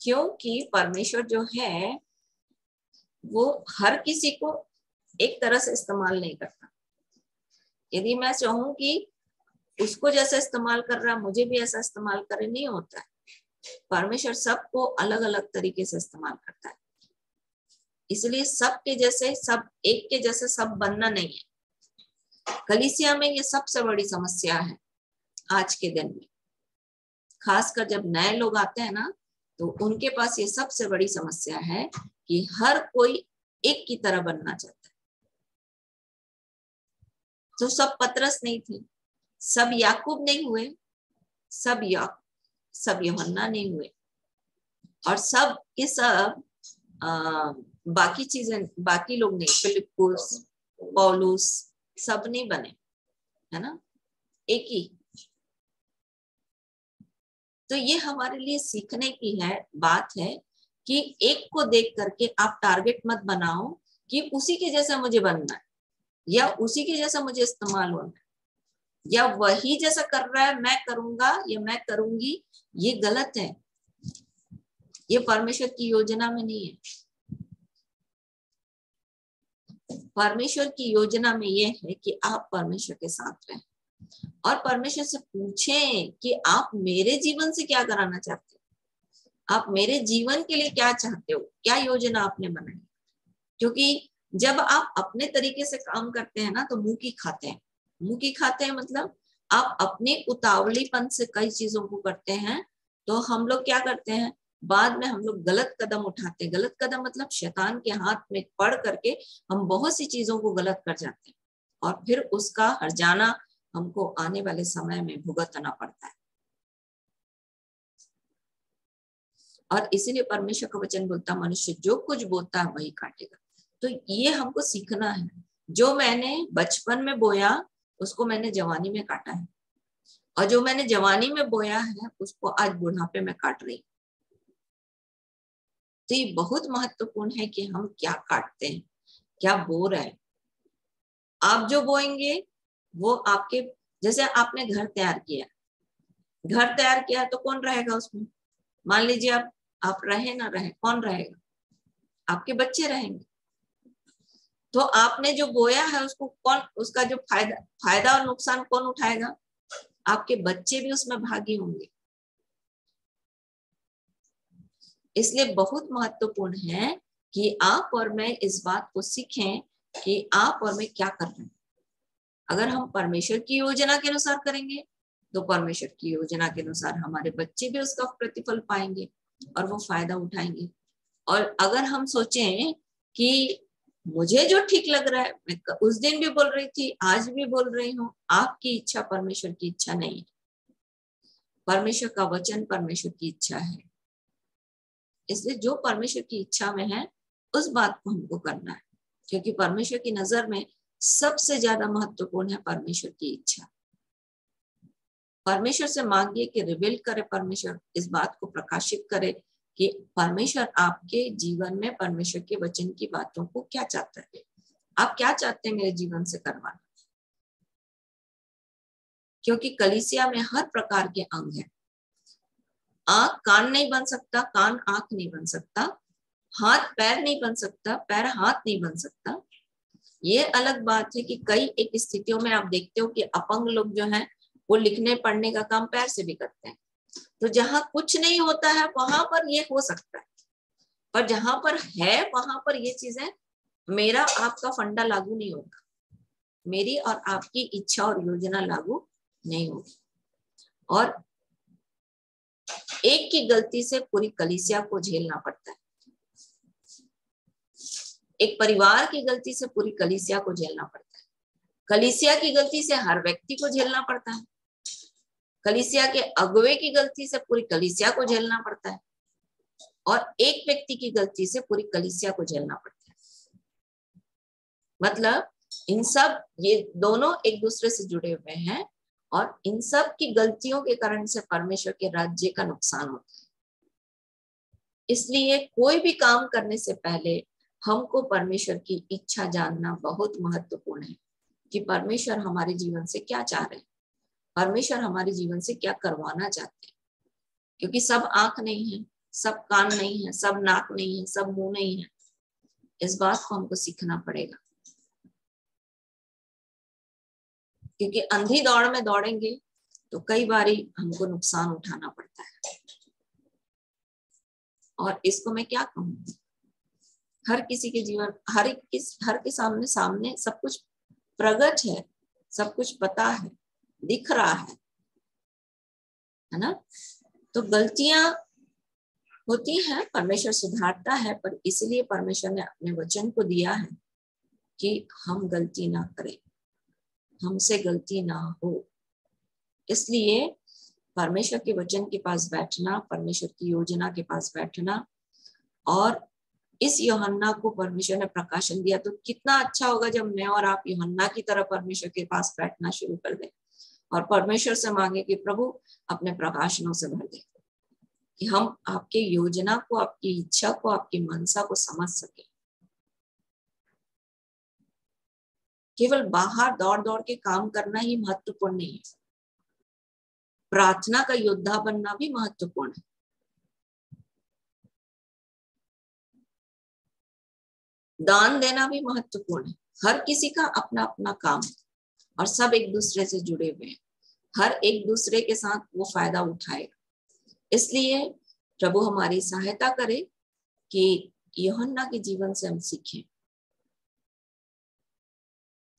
क्योंकि परमेश्वर जो है वो हर किसी को एक तरह से इस्तेमाल नहीं करता। यदि मैं चाहूं कि उसको जैसा इस्तेमाल कर रहा मुझे भी ऐसा इस्तेमाल करे, नहीं होता है। परमेश्वर सबको अलग अलग तरीके से इस्तेमाल करता है। इसलिए सबके जैसे, सब एक के जैसे सब बनना नहीं है। कलीसिया में ये सबसे बड़ी समस्या है आज के दिन में। खासकर जब नए लोग आते हैं ना, तो उनके पास ये सबसे बड़ी समस्या है कि हर कोई एक की तरह बनना चाहता है। तो सब पतरस नहीं थे, सब याकूब नहीं हुए, सब यूहन्ना नहीं हुए, और सब के सब बाकी चीजें, बाकी लोग नहीं, फिलिप्पुस, पौलुस, सब नहीं बने, है ना, एक ही। तो ये हमारे लिए सीखने की बात है कि एक को देख करके आप टारगेट मत बनाओ कि उसी के जैसा मुझे बनना है, या उसी के जैसा मुझे इस्तेमाल होना है, या वही जैसा कर रहा है मैं करूंगा या मैं करूंगी। ये गलत है, ये परमेश्वर की योजना में नहीं है। परमेश्वर की योजना में ये है कि आप परमेश्वर के साथ रहें और परमेश्वर से पूछें कि आप मेरे जीवन से क्या कराना चाहते हो, आप मेरे जीवन के लिए क्या चाहते हो, क्या योजना आपने बनाई। क्योंकि जब आप अपने तरीके से काम करते हैं ना, तो मुंह की खाते हैं। मुंह की खाते हैं मतलब आप अपने उतावलीपन से कई चीजों को करते हैं। तो हम लोग क्या करते हैं, बाद में हम लोग गलत कदम उठाते हैं। गलत कदम मतलब शैतान के हाथ में पड़ करके हम बहुत सी चीजों को गलत कर जाते हैं, और फिर उसका हर्जाना हमको आने वाले समय में भुगतना पड़ता है। और इसीलिए परमेश्वर का वचन बोलता, मनुष्य जो कुछ बोता है वही काटेगा। तो ये हमको सीखना है, जो मैंने बचपन में बोया उसको मैंने जवानी में काटा है, और जो मैंने जवानी में बोया है उसको आज बुढ़ापे में काट रही। तो ये बहुत महत्वपूर्ण है कि हम क्या काटते हैं, क्या बो रहे हैं। आप जो बोएंगे वो आपके, जैसे आपने घर तैयार किया, घर तैयार किया तो कौन रहेगा उसमें? मान लीजिए आप रहे ना रहे, कौन रहेगा? आपके बच्चे रहेंगे। तो आपने जो बोया है उसको कौन, उसका जो फायदा और नुकसान कौन उठाएगा? आपके बच्चे भी उसमें भागी होंगे। इसलिए बहुत महत्वपूर्ण है कि आप और मैं इस बात को सीखें कि आप और मैं क्या कर रहे हैं। अगर हम परमेश्वर की योजना के अनुसार करेंगे तो परमेश्वर की योजना के अनुसार हमारे बच्चे भी उसका प्रतिफल पाएंगे और वो फायदा उठाएंगे। और अगर हम सोचें कि मुझे जो ठीक लग रहा है, मैं उस दिन भी बोल रही थी, आज भी बोल रही हूँ, आपकी इच्छा परमेश्वर की इच्छा नहीं है। परमेश्वर का वचन परमेश्वर की इच्छा है। इसलिए जो परमेश्वर की इच्छा में है उस बात को हमको करना है, क्योंकि परमेश्वर की नजर में सबसे ज्यादा महत्वपूर्ण है परमेश्वर की इच्छा। परमेश्वर से मांगिए कि रिवील करे, परमेश्वर इस बात को प्रकाशित करे कि परमेश्वर आपके जीवन में परमेश्वर के वचन की बातों को क्या चाहता है। आप क्या चाहते हैं मेरे जीवन से करवाना? क्योंकि कलीसिया में हर प्रकार के अंग हैं। आंख कान नहीं बन सकता, कान आंख नहीं बन सकता, हाथ पैर नहीं बन सकता, पैर हाथ नहीं बन सकता। ये अलग बात है कि कई एक स्थितियों में आप देखते हो कि अपंग लोग जो हैं वो लिखने पढ़ने का काम पैर से भी करते हैं। तो जहां कुछ नहीं होता है वहां पर ये हो सकता है, पर जहां पर है वहां पर ये चीजें, मेरा आपका फंडा लागू नहीं होगा, मेरी और आपकी इच्छा और योजना लागू नहीं होगी। और एक की गलती से पूरी कलीसिया को झेलना पड़ता है, एक परिवार की गलती से पूरी कलीसिया को झेलना पड़ता है, कलीसिया की गलती से हर व्यक्ति को झेलना पड़ता है, कलीसिया के अगुवे की गलती से पूरी कलीसिया को झेलना पड़ता है, और एक व्यक्ति की गलती से पूरी कलीसिया को झेलना पड़ता है। मतलब इन सब, ये दोनों एक दूसरे से जुड़े हुए हैं, और इन सब की गलतियों के कारण से परमेश्वर के राज्य का नुकसान होता है। इसलिए कोई भी काम करने से पहले हमको परमेश्वर की इच्छा जानना बहुत महत्वपूर्ण है कि परमेश्वर हमारे जीवन से क्या चाह रहे हैं, परमेश्वर हमारे जीवन से क्या करवाना चाहते हैं। क्योंकि सब आंख नहीं है, सब कान नहीं है, सब नाक नहीं है, सब मुंह नहीं है। इस बात को हमको सीखना पड़ेगा, क्योंकि अंधी दौड़ में दौड़ेंगे तो कई बारी हमको नुकसान उठाना पड़ता है। और इसको मैं क्या कहूँ, हर किसी के जीवन, हर के सामने सब कुछ प्रकट है, सब कुछ पता है, दिख रहा है ना। तो गलतियां होती हैं, परमेश्वर सुधारता है, पर इसलिए परमेश्वर ने अपने वचन को दिया है कि हम गलती ना करें, हमसे गलती ना हो। इसलिए परमेश्वर के वचन के पास बैठना, परमेश्वर की योजना के पास बैठना, और इस यूहन्ना को परमेश्वर ने प्रकाशन दिया, तो कितना अच्छा होगा जब मैं और आप यूहन्ना की तरह परमेश्वर के पास बैठना शुरू कर दें और परमेश्वर से मांगे कि प्रभु अपने प्रकाशनों से भर दे, कि हम आपके योजना को, आपकी इच्छा को, आपकी मनसा को समझ सके। केवल बाहर दौड़ दौड़ के काम करना ही महत्वपूर्ण नहीं है, प्रार्थना का योद्धा बनना भी महत्वपूर्ण है। दान देना भी महत्वपूर्ण है। हर किसी का अपना अपना काम है और सब एक दूसरे से जुड़े हुए हैं, हर एक दूसरे के साथ वो फायदा उठाएगा। इसलिए प्रभु हमारी सहायता करे कि यूहन्ना के जीवन से हम सीखें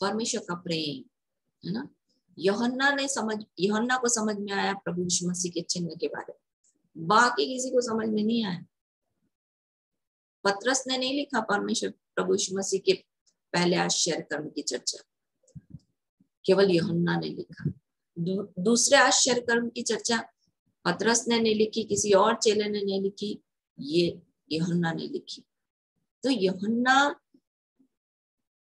परमेश्वर का प्रेम, है ना। यूहन्ना को समझ में आया प्रभु यीशु मसीह के चिन्ह के बारे में, बाकी किसी को समझ में नहीं आया। पतरस ने नहीं लिखा परमेश्वर प्रभु यीशु मसीह के पहले आश्चर्य कर्म की चर्चा, केवल यूहन्ना ने लिखा। दूसरे आश्चर्य कर्म की चर्चा पतरस ने नहीं लिखी, किसी और चेले ने नहीं लिखी, ये यूहन्ना ने लिखी। तो यूहन्ना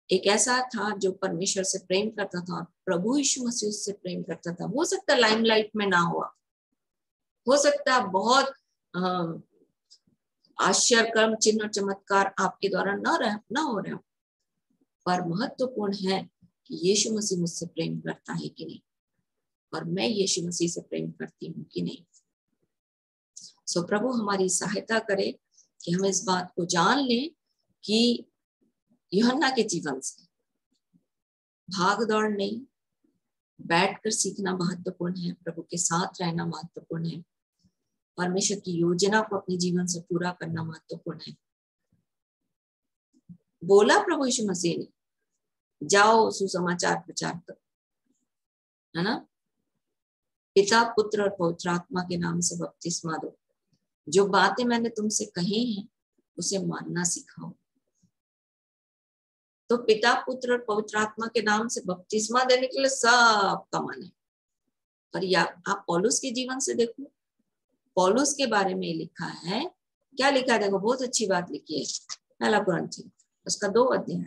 एक ऐसा था जो परमेश्वर से प्रेम करता था और प्रभु यीशु मसीह से प्रेम करता था। हो सकता लाइमलाइट में ना हुआ, हो सकता बहुत आश्चर्य कर्म चिन्ह और चमत्कार आपके द्वारा ना हो रहे हो, पर महत्वपूर्ण है कि यीशु मसीह मुझसे प्रेम करता है कि नहीं, और मैं यीशु मसीह से प्रेम करती हूँ कि नहीं। सो प्रभु हमारी सहायता करे कि हम इस बात को जान लें कि यूहन्ना के जीवन से भाग दौड़ नहीं, बैठकर सीखना महत्वपूर्ण है, प्रभु के साथ रहना महत्वपूर्ण है, परमेश्वर की योजना को अपने जीवन से पूरा करना महत्वपूर्ण है। बोला प्रभु यीशु मसीह ने, जाओ सुसमाचार प्रचार करो, है ना, पिता पुत्र और पवित्र आत्मा के नाम से बपतिस्मा दो, जो बातें मैंने तुमसे कही हैं उसे मानना सिखाओ। तो पिता पुत्र और पवित्र आत्मा के नाम से बपतिस्मा देने के लिए सबका मन है। पर या आप पौलुस के जीवन से देखो, पौलुस के बारे में लिखा है, क्या लिखा है देखो, बहुत अच्छी बात लिखी है। पहला कुरिन्थी उसका 2 अध्याय,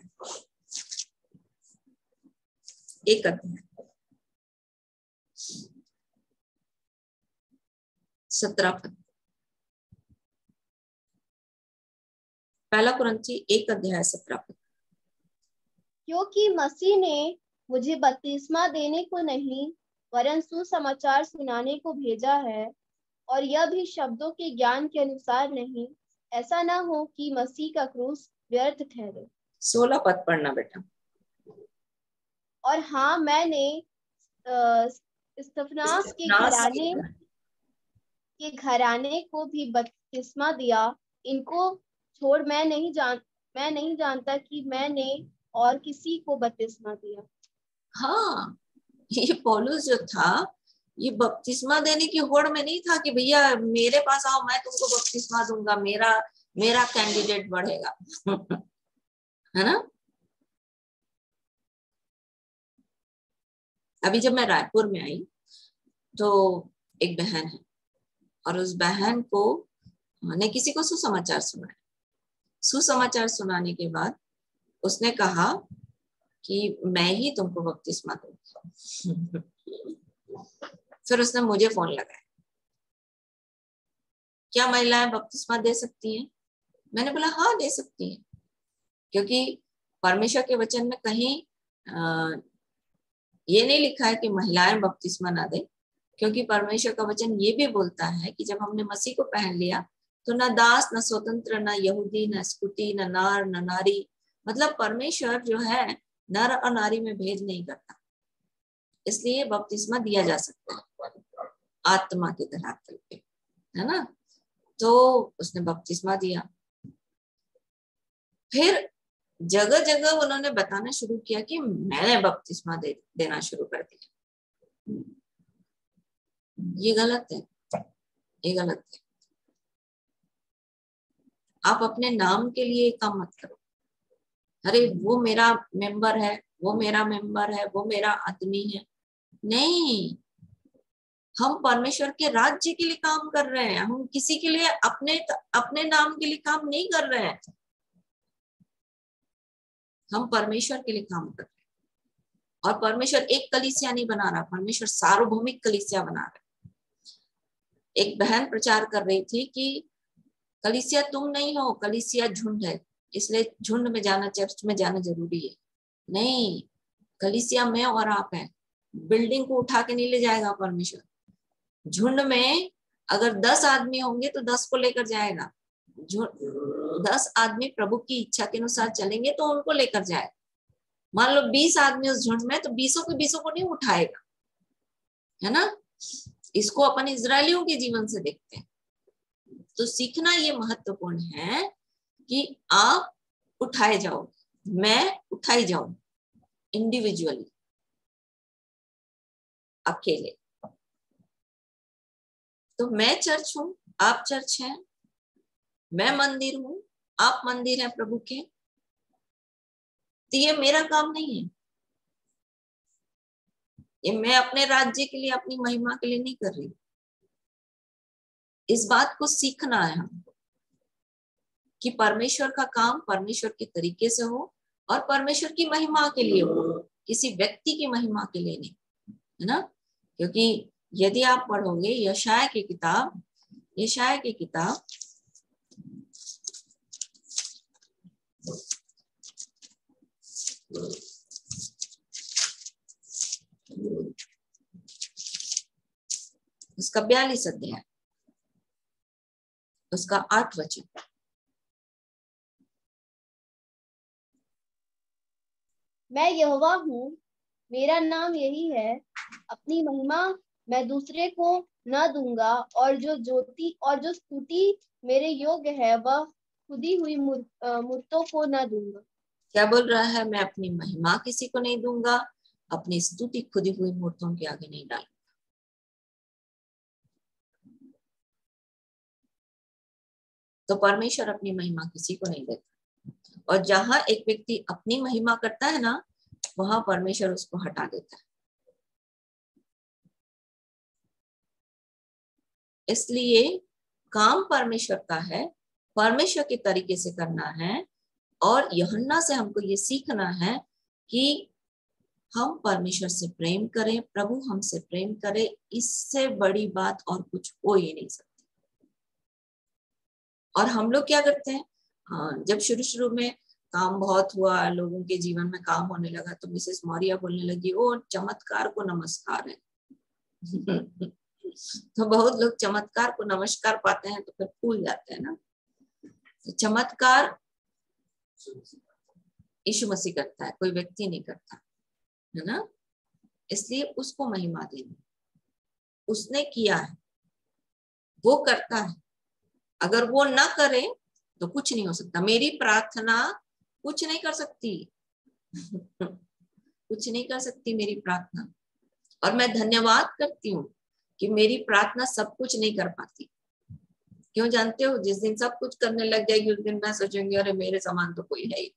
1 अध्याय 17 पद। पहला कुरिन्थी 1 अध्याय 17 पद। क्योंकि मसीह ने मुझे बपतिस्मा देने को नहीं वरन सुसमाचार सुनाने को भेजा है, और यह भी शब्दों के ज्ञान के अनुसार नहीं, ऐसा ना हो कि मसीह का क्रूस व्यर्थ ठहरे। 16 पद पढ़ना बेटा। और हाँ, मैंने स्तिफनास के घराने को भी बपतिस्मा दिया। इनको छोड़ मैं नहीं जानता कि मैंने और किसी को बपतिस्मा दिया। हाँ, ये पौलुस जो था, ये बपतिस्मा देने की होड़ में नहीं था कि भैया मेरे पास आओ मैं तुमको बपतिस्मा दूंगा, मेरा कैंडिडेट बढ़ेगा है ना। अभी जब मैं रायपुर में आई तो एक बहन है, और उस बहन को ने किसी को सुसमाचार सुनाया। सुसमाचार सुनाने के बाद उसने कहा कि मैं ही तुमको बपतिस्मा दूंगा। फिर उसने मुझे फोन लगाया, क्या महिलाएं बपतिस्मा दे सकती हैं? मैंने बोला हाँ दे सकती हैं, क्योंकि परमेश्वर के वचन में कहीं ये नहीं लिखा है कि महिलाएं बपतिस्मा ना दे, क्योंकि परमेश्वर का वचन ये भी बोलता है कि जब हमने मसीह को पहन लिया तो न दास न स्वतंत्र, न यहूदी न स्कुटी, न नार न नारी, मतलब परमेश्वर जो है नर और नारी में भेद नहीं करता, इसलिए बपतिस्मा दिया जा सकता है आत्मा के धरातल पे, है ना। तो उसने बपतिस्मा दिया। फिर जगह जगह उन्होंने बताना शुरू किया कि मैंने बपतिस्मा देना शुरू कर दिया। ये गलत है, ये गलत है। आप अपने नाम के लिए काम मत करो, अरे वो मेरा मेंबर है, वो मेरा मेंबर है, वो मेरा आदमी है। नहीं, हम परमेश्वर के राज्य के लिए काम कर रहे हैं, हम किसी के लिए अपने नाम के लिए काम नहीं कर रहे हैं, हम परमेश्वर के लिए काम कर रहे हैं। और परमेश्वर एक कलीसिया नहीं बना रहा, परमेश्वर सार्वभौमिक कलीसिया बना रहा है। एक बहन प्रचार कर रही थी कि कलीसिया तुम नहीं हो, कलीसिया झुंड है, इसलिए झुंड में जाना, चर्च में जाना जरूरी है। नहीं, कलीसिया में और आप है, बिल्डिंग को उठा के नहीं ले जाएगा परमेश्वर। झुंड में अगर 10 आदमी होंगे तो 10 को लेकर जाएगा। 10 आदमी प्रभु की इच्छा के अनुसार चलेंगे तो उनको लेकर जाएगा। मान लो 20 आदमी उस झुंड में, तो 20 को नहीं उठाएगा, है ना। इसको अपन इजरायलियों के जीवन से देखते हैं। तो सीखना ये महत्वपूर्ण है कि आप उठाए जाओ, मैं उठाई जाऊं इंडिविजुअली, अकेले। तो मैं चर्च हूं, आप चर्च हैं, मैं मंदिर हूं, आप मंदिर हैं प्रभु के। तो ये मेरा काम नहीं है, ये मैं अपने राज्य के लिए, अपनी महिमा के लिए नहीं कर रही। इस बात को सीखना है हमको। कि परमेश्वर का काम परमेश्वर के तरीके से हो और परमेश्वर की महिमा के लिए हो, किसी व्यक्ति की महिमा के लिए नहीं, है ना। क्योंकि यदि आप पढ़ोगे यशाया की किताब उसका 42 अध्याय उसका 8 वचन, मैं यहोवा हूँ, मेरा नाम यही है, अपनी महिमा मैं दूसरे को न दूंगा, और जो स्तुति मेरे योग्य है वह खुदी हुई मूर्तों को न दूंगा। क्या बोल रहा है? मैं अपनी महिमा किसी को नहीं दूंगा, अपनी स्तुति खुदी हुई मूर्तों के आगे नहीं डालूंगा। तो परमेश्वर अपनी महिमा किसी को नहीं देता, और जहां एक व्यक्ति अपनी महिमा करता है ना, वहां परमेश्वर उसको हटा देता है। इसलिए काम परमेश्वर का है, परमेश्वर के तरीके से करना है, और यूहन्ना से हमको ये सीखना है कि हम परमेश्वर से प्रेम करें, प्रभु हमसे प्रेम करे, इससे बड़ी बात और कुछ हो ही नहीं सकती। और हम लोग क्या करते हैं, जब शुरू में काम बहुत हुआ, लोगों के जीवन में काम होने लगा, तो मिसेस मौर्या बोलने लगी, ओ चमत्कार को नमस्कार है। तो बहुत लोग चमत्कार को नमस्कार पाते हैं तो फिर भूल जाते हैं ना। तो चमत्कार यीशु मसीह करता है, कोई व्यक्ति नहीं करता, है ना। इसलिए उसको महिमा देनी, उसने किया है, वो करता है। अगर वो ना करे तो कुछ नहीं हो सकता। मेरी प्रार्थना कुछ नहीं कर सकती कुछ नहीं कर सकती मेरी प्रार्थना। और मैं धन्यवाद करती हूँ कि मेरी प्रार्थना सब कुछ नहीं कर पाती। क्यों जानते हो? जिस दिन सब कुछ करने लग जाएगी, उस दिन मैं सोचूंगी अरे मेरे समान तो कोई है ही।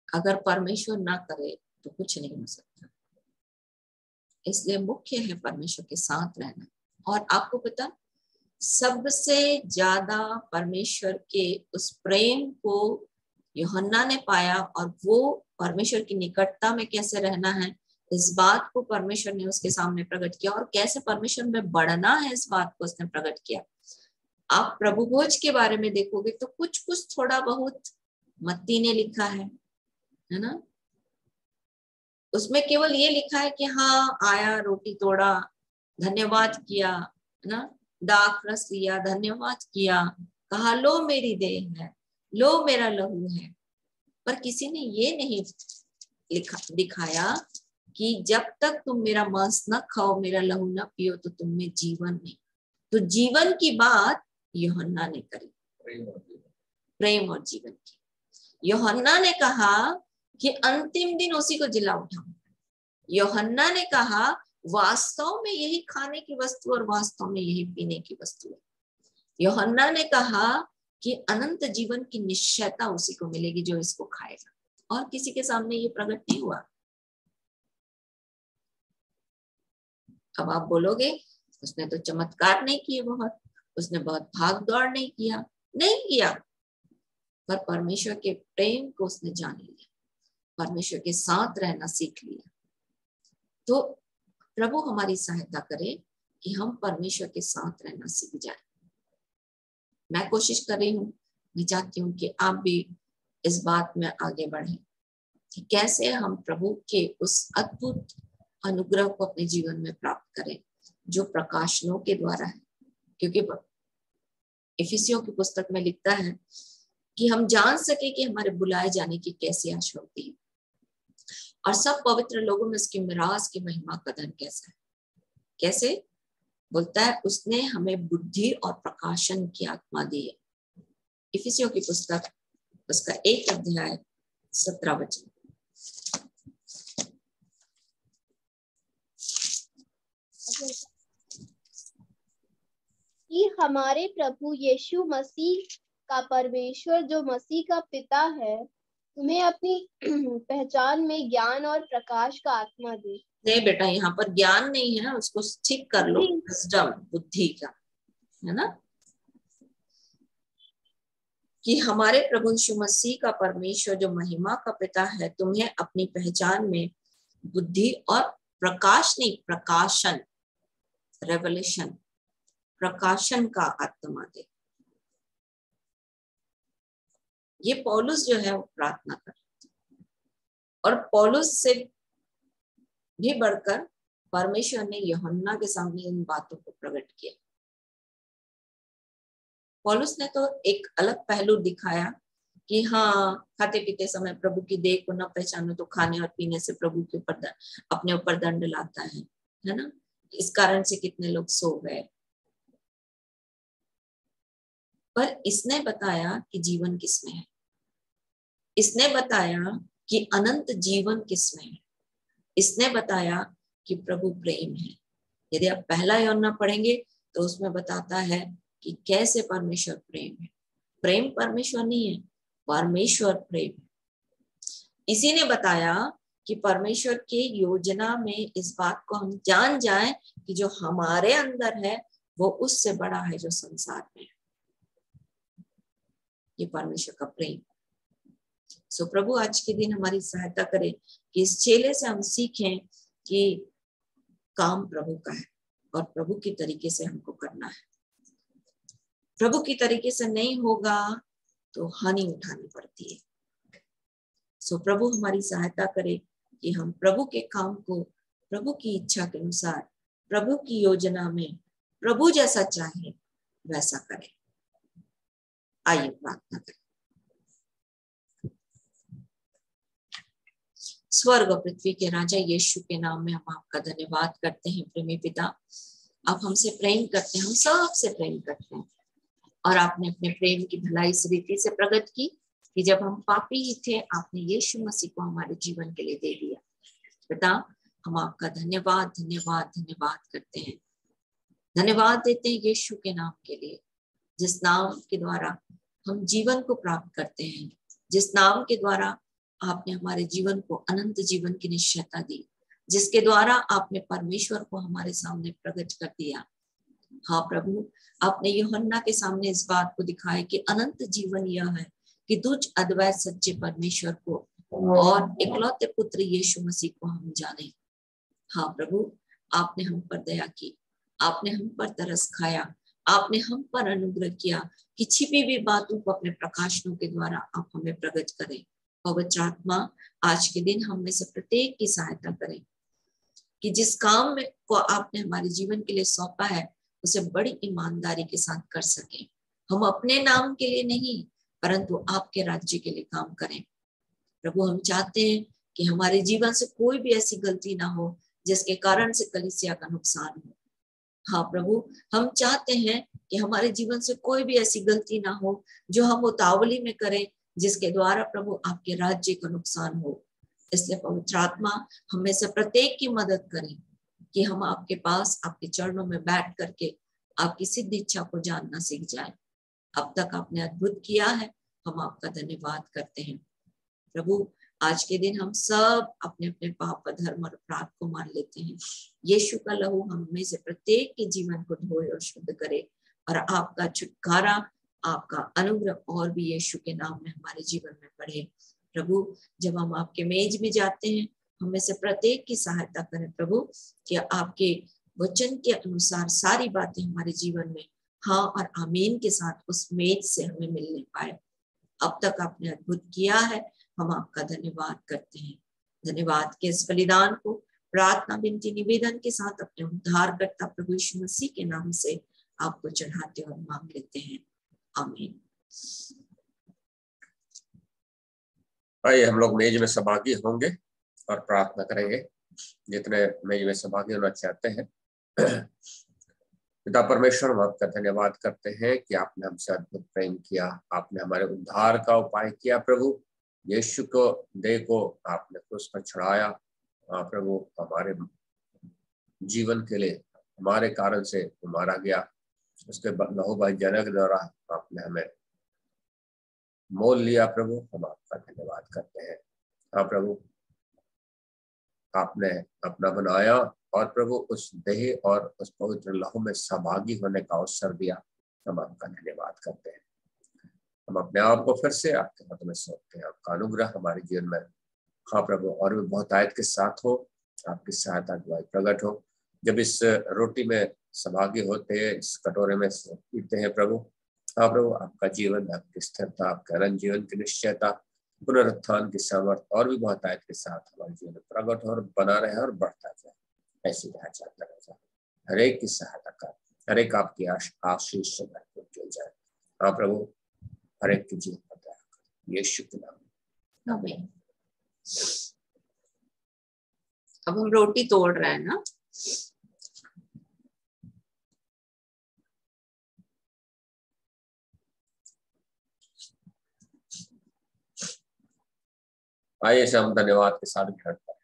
अगर परमेश्वर ना करे तो कुछ नहीं हो सकता। इसलिए मुख्य है परमेश्वर के साथ रहना। और आपको पता, सबसे ज्यादा परमेश्वर के उस प्रेम को यूहन्ना ने पाया, और वो परमेश्वर की निकटता में कैसे रहना है, इस बात को परमेश्वर ने उसके सामने प्रकट किया, और कैसे परमेश्वर में बढ़ना है इस बात को उसने प्रकट किया। आप प्रभु भोज के बारे में देखोगे तो कुछ कुछ थोड़ा बहुत मत्ती ने लिखा है ना। उसमें केवल ये लिखा है कि हाँ आया, रोटी तोड़ा, धन्यवाद किया, है ना, दाख रस लिया, धन्यवाद किया, कहा लो मेरी देह है, लो मेरा लहू है। पर किसी ने ये नहीं दिखाया कि जब तक तुम मेरा मांस न खाओ, मेरा लहू न पियो, तो तुम में जीवन नहीं। तो जीवन की बात यूहन्ना ने करी, प्रेम और जीवन की। यूहन्ना ने कहा कि अंतिम दिन उसी को जिला उठाऊंगा। यूहन्ना ने कहा वास्तव में यही खाने की वस्तु और वास्तव में यही पीने की वस्तु है। यूहन्ना ने कहा कि अनंत जीवन की निश्चयता उसी को मिलेगी जो इसको खाएगा, और किसी के सामने ये प्रकट नहीं हुआ। अब आप बोलोगे उसने तो चमत्कार नहीं किए, उसने बहुत भाग दौड़ नहीं किया, पर परमेश्वर के प्रेम को उसने जान लिया, परमेश्वर के साथ रहना सीख लिया। तो प्रभु हमारी सहायता करे कि हम परमेश्वर के साथ रहना सीख जाए। मैं कोशिश कर रही हूँ, मैं चाहती हूँ कि आप भी इस बात में आगे बढ़ें कि कैसे हम प्रभु के उस अद्भुत अनुग्रह को अपने जीवन में प्राप्त करें जो प्रकाशनों के द्वारा है। क्योंकि इफिसियों की पुस्तक में लिखता है कि हम जान सके कि हमारे बुलाए जाने की कैसी आशा होती है, और सब पवित्र लोगों में उसकी मिरास की महिमा का धन कैसा है। कैसे बोलता है? उसने हमें बुद्धि और प्रकाशन की आत्मा दी है। इफिसियों की पुस्तक उसका 1 अध्याय 17 वचन। कि हमारे प्रभु यीशु मसीह का परमेश्वर, जो मसीह का पिता है, तुम्हें अपनी पहचान में ज्ञान और प्रकाश का आत्मा दे। नहीं बेटा, यहाँ पर ज्ञान नहीं है, उसको ठीक कर लो, बुद्धि। विजडम, बुद्धि का, है ना। कि हमारे प्रभु यीशु मसीह का परमेश्वर जो महिमा का पिता है, तुम्हें अपनी पहचान में बुद्धि और प्रकाश नहीं, प्रकाशन, रेवलेशन, प्रकाशन का आत्मा दे। ये पौलुस जो है वो प्रार्थना कर, और पौलुस से भी बढ़कर परमेश्वर ने यूहन्ना के सामने इन बातों को प्रकट किया। पौलुस ने तो एक अलग पहलू दिखाया कि हाँ, खाते पीते समय प्रभु की देह को न पहचानो तो खाने और पीने से प्रभु के ऊपर अपने ऊपर दंड लाता है ना। इस कारण से कितने लोग सो गए। पर इसने बताया कि जीवन किसमें है, इसने बताया कि अनंत जीवन किसमें है, इसने बताया कि प्रभु प्रेम है। यदि आप पहला यूहन्ना पढ़ेंगे तो उसमें बताता है कि कैसे परमेश्वर प्रेम है। प्रेम परमेश्वर नहीं है, परमेश्वर प्रेम है। इसी ने बताया कि परमेश्वर के योजना में इस बात को हम जान जाएं कि जो हमारे अंदर है वो उससे बड़ा है जो संसार में है। ये परमेश्वर का प्रेम। सो प्रभु आज के दिन हमारी सहायता करे कि इस चेले से हम सीखें कि काम प्रभु का है और प्रभु की तरीके से हमको करना है। प्रभु की तरीके से नहीं होगा तो हानि उठानी पड़ती है। सो प्रभु हमारी सहायता करे कि हम प्रभु के काम को प्रभु की इच्छा के अनुसार, प्रभु की योजना में प्रभु जैसा चाहे वैसा करें। आइए प्रार्थना करें। स्वर्ग और पृथ्वी के राजा यीशु के नाम में हम आपका धन्यवाद करते हैं। प्रेमी पिता, आप हमसे प्रेम करते हैं, हम सबसे प्रेम करते हैं, और आपने अपने प्रेम की भलाई इस रीति से प्रकट की कि जब हम पापी ही थे आपने यीशु मसीह को हमारे जीवन के लिए दे दिया। पिता, हम आपका धन्यवाद धन्यवाद धन्यवाद करते हैं, धन्यवाद देते हैं यीशु के नाम के लिए, जिस नाम के द्वारा हम जीवन को प्राप्त करते हैं, जिस नाम के द्वारा आपने हमारे जीवन को अनंत जीवन की निश्चयता दी, जिसके द्वारा आपने परमेश्वर को हमारे सामने प्रकट कर दिया। हाँ प्रभु, आपने यूहन्ना के सामने इस बात को दिखाया कि अनंत जीवन यह है कि तुझ अद्वैत सच्चे परमेश्वर को और इकलौते पुत्र यीशु मसीह को हम जाने। हाँ प्रभु, आपने हम पर दया की, आपने हम पर तरस खाया, आपने हम पर अनुग्रह किया कि छिपी हुई बातों को अपने प्रकाशनों के द्वारा आप हमें प्रकट करें। पवित्र आत्मा, आज के दिन हम में से प्रत्येक की सहायता करें कि जिस काम में को आपने हमारे जीवन के लिए सौंपा है उसे बड़ी ईमानदारी के साथ कर सकें। हम अपने नाम के लिए नहीं परंतु आपके राज्य के लिए काम करें। प्रभु, हम चाहते हैं कि हमारे जीवन से कोई भी ऐसी गलती ना हो जिसके कारण से कलीसिया का नुकसान हो। हाँ प्रभु, हम चाहते हैं कि हमारे जीवन से कोई भी ऐसी गलती ना हो जो हम उतावली में करें जिसके द्वारा प्रभु आपके राज्य का नुकसान हो। इसलिए पवित्र आत्मा हमें से प्रत्येक की मदद करें कि हम आपके पास आपके चरणों में बैठ करके आपकी सिद्ध इच्छा को जानना सीख जाएं। अब तक आपने अद्भुत किया है, हम आपका धन्यवाद करते हैं। प्रभु, आज के दिन हम सब अपने अपने पाप, धर्म और अपराध को मान लेते हैं। यीशु का लहू हम में से प्रत्येक के जीवन को धोए और शुद्ध करे, और आपका छुटकारा, आपका अनुग्रह और भी यीशु के नाम में हमारे जीवन में बढ़े। प्रभु, जब हम आपके मेज में जाते हैं हमें से प्रत्येक की सहायता करें प्रभु, कि आपके वचन के अनुसार सारी बातें हमारे जीवन में हाँ और आमीन के साथ उस मेज से हमें मिलने पाए। अब तक आपने अद्भुत किया है, हम आपका धन्यवाद करते हैं। धन्यवाद के इस बलिदान को प्रार्थना, विनती, निवेदन के साथ अपने उद्धारकर्ता प्रभु यीशु मसीह के नाम से आपको चढ़ाते और मांग लेते हैं। आमीन। आइए हम लोग मेज में सहभागी होंगे और प्रार्थना करेंगे। जितने मेज में सहभागी होना चाहते हैं, पिता परमेश्वर, हम आपका धन्यवाद करते हैं कि आपने हमसे अद्भुत प्रेम किया, आपने हमारे उद्धार का उपाय किया। प्रभु, यीशु को देह को आपने क्रूस पर चढ़ाया। प्रभु, हमारे जीवन के लिए हमारे कारण से वो मारा गया, उसके लहू बह जाने के द्वारा आपने हमें मोल लिया प्रभु, हम आपका धन्यवाद करते हैं। हाँ प्रभु, आपने अपना बनाया और प्रभु उस देह और उस पवित्र लहू में सहभागी होने का अवसर दिया, हम आपका धन्यवाद करते हैं। हम अपने आप को फिर से आपके हाथ में सौंपते हैं। आपका अनुग्रह हमारे जीवन में हाँ प्रभु और भी बहुत आयत के साथ हो, आपकी सहायता द्वारा प्रकट हो। जब इस रोटी में सहभागी होते हैं, इस कटोरे में पीते हैं प्रभु, हाँ प्रभु आपका जीवन, आपकी स्थिरता, आपके अनंत जीवन की निश्चयता, पुनरुत्थान की सामर्थ और भी बहुत आयत के साथ हमारे जीवन में प्रकट हो और बना रहे और बढ़ता जाए। ऐसी राह चाहता रह जाए, हर एक की सहायता कर, हर एक आपकी आशीष से भरपूर किया जाए। हाँ प्रभु, हर एक की जीवन में दया कर, यीशु के नाम में आमीन। अब हम रोटी तोड़ रहे हैं ना। आइए से हम धन्यवाद के साथ ग्रहण करें।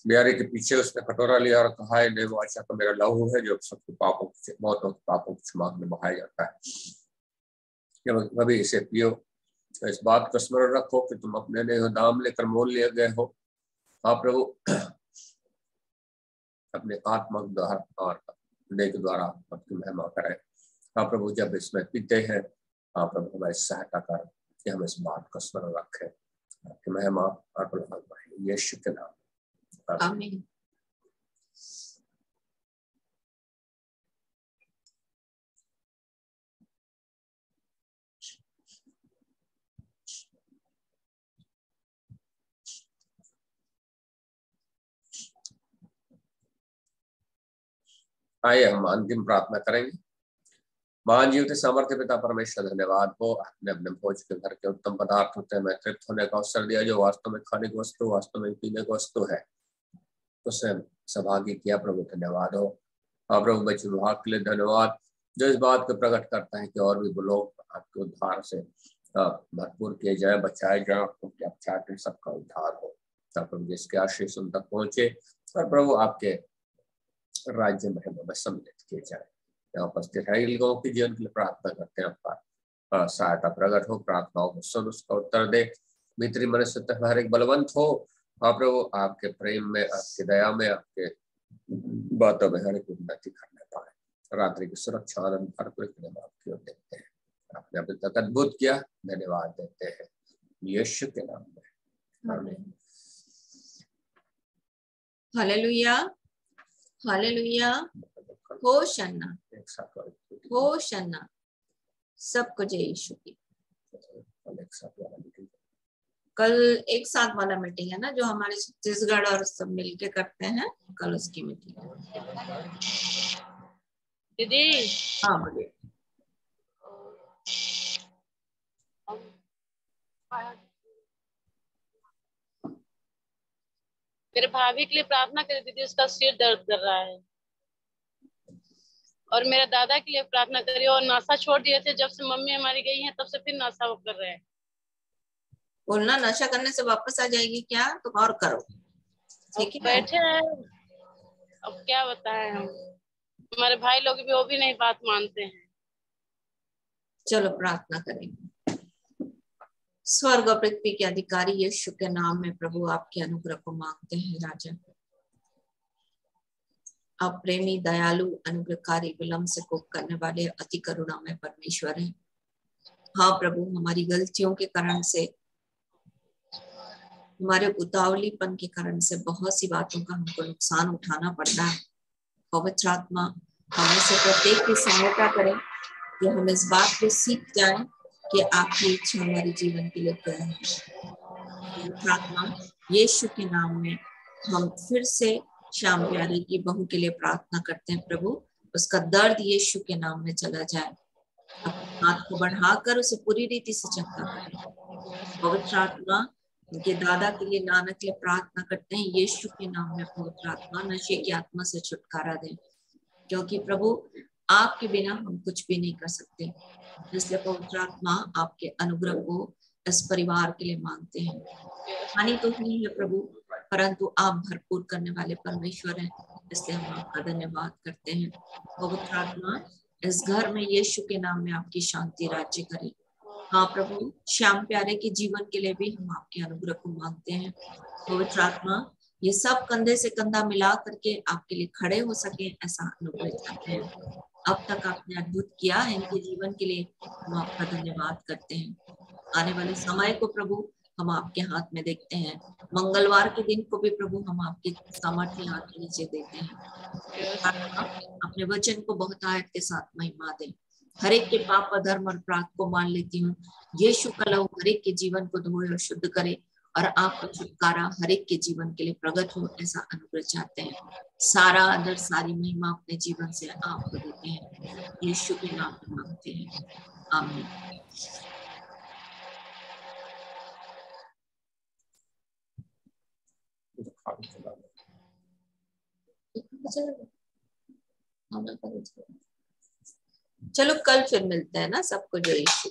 बिहारी के पीछे उसने कटोरा लिया और कहा, नहीं वो अच्छा तो मेरा लहू है जो सबके पापों से मौतों के पापों की क्षमा में बहाया जाता है। जब कभी इसे पियो तो इस बात को स्मरण रखो कि तुम अपने लिए दाम लेकर मोल लिए गए हो। हाँ प्रभु, अपने आत्मा द्वारा और देह के द्वारा आपकी महिमा करें। हाँ प्रभु, जब इसमें पीते हैं, हाँ प्रभु हमारी सहायता कर कि हम इस बात को स्मरण रखें। आपकी महिमा और यीशु के नाम। आमीन। आइए हम अंतिम प्रार्थना करेंगे। महान जीवित सामर्थ्य पिता परमेश्वर, धन्यवाद हो, आपने अपने भोज के घर के उत्तम पदार्थ होते हैं तृप्त होने का अवसर दिया, जो वास्तव में खाने की वस्तु, वास्तव में पीने की वस्तु है, उसे सहभागी किया प्रभु। धन्यवाद हो। हाँ प्रभु, बच्चे विभाग के लिए धन्यवाद, जो इस बात को प्रकट करता है कि और भी लोग आपके उद्धार से भरपूर किए जाए, बचाए जाए, क्योंकि आप चाहते हैं सबका उद्धार हो। प्रभु जिसके आशीष उन तक पहुंचे और प्रभु आपके राज्य में सम्मिलित किए जाए। यहाँ उपस्थित है लोगों के जीवन के लिए प्रार्थना करते हैं, आपका सहायता प्रकट हो, प्रार्थनाओं को सुन, उसका उत्तर दे, भीतरी मनुष्य तक हर एक बलवंत हो। हाँ प्रभु, आपके प्रेम में, आपकी दया में, आपके बातों में हर एक उन्नति करने पाए। रात्रि की सुरक्षा आनंद आपकी ओर देखते हैं। आपने अभी तक अद्भुत किया, धन्यवाद देते हैं यीशु के नाम में, आमीन। हालेलुया, हालेलुया, होशन्ना, होशन्ना, सबको जय यीशु की। कल एक साथ वाला मीटिंग है ना, जो हमारे छत्तीसगढ़ और सब मिलके करते हैं, कल उसकी मीटिंग है। दीदी, हाँ बोलिए। मेरे भाभी के लिए प्रार्थना करें दीदी, उसका सिर दर्द कर रहा है। और मेरे दादा के लिए प्रार्थना करिए, और नशा छोड़ दिए थे, जब से मम्मी हमारी गई है तब से फिर नशा वो कर रहे हैं। बोलना नशा करने से वापस आ जाएगी क्या, तुम और करो, ठीक है। बैठे हैं, अब क्या बताएं हम, हमारे भाई लोग भी वो भी नहीं बात मानते हैं। चलो प्रार्थना करेंगे। स्वर्ग और पृथ्वी के अधिकारी यीशु के नाम में प्रभु आपके अनुग्रह को मांगते हैं। राजा, आप प्रेमी, दयालु, अनुग्रहकारी, विलंब से कोप करने वाले, अति करुणा में परमेश्वर हैं। हाँ प्रभु, हमारी गलतियों के कारण से, हमारे उतावलीपन के कारण से बहुत सी बातों का हमको नुकसान उठाना पड़ता है। पवित्र आत्मा हमें से प्रत्येक की सहायता करें कि हम इस बात को सीख जाएं कि आपकी इच्छा हमारे जीवन के लिए क्या है। पवित्र आत्मा, यीशु के नाम में हम फिर से श्याम प्यारे की बहू के लिए प्रार्थना करते हैं। प्रभु, उसका दर्द यीशु के नाम में चला जाए। अपने हाथ को बढ़ाकर उसे पूरी रीति से चंगा करें। पवित्र आत्मा उनके दादा के लिए, नानक के लिए प्रार्थना करते हैं, यीशु के नाम में पवित्र आत्मा नशे की आत्मा से छुटकारा दें, क्योंकि प्रभु आपके बिना हम कुछ भी नहीं कर सकते। इसलिए पवित्र आत्मा आपके अनुग्रह को इस परिवार के लिए मांगते हैं। हानि तो नहीं है प्रभु, परंतु आप भरपूर करने वाले परमेश्वर हैं, इसलिए हम आपका धन्यवाद करते हैं। पवित्र आत्मा इस घर में यीशु के नाम में आपकी शांति राज्य करे। हाँ प्रभु, श्याम प्यारे के जीवन के लिए भी हम आपके अनुग्रह को मांगते हैं। पवित्र आत्मा ये सब कंधे से कंधा मिला करके आपके लिए खड़े हो सके, ऐसा अनुग्रह चाहते हैं। अब तक आपने अद्भुत किया है इनके जीवन के लिए, हम आपका धन्यवाद करते हैं। आने वाले समय को प्रभु हम आपके हाथ में देखते हैं। मंगलवार के दिन को भी प्रभु हम आपके सामर्थ्य हाथ के नीचे देते हैं। अपने वचन को बहुत आयत के साथ महिमा दें। हर एक के पाप, अधर्म और अपराध को मान लेती हूँ। यीशु का लहू हर एक के जीवन को धोए और शुद्ध करे, और आपका छुटकारा हर एक के जीवन के लिए प्रकट हो, ऐसा अनुग्रह चाहते हैं। सारा आदर, सारी महिमा अपने जीवन से आपको देते हैं। यीशु के नाम में मांगते हैं, आमीन। चलो कल फिर मिलते हैं ना सबको। जय यीशु।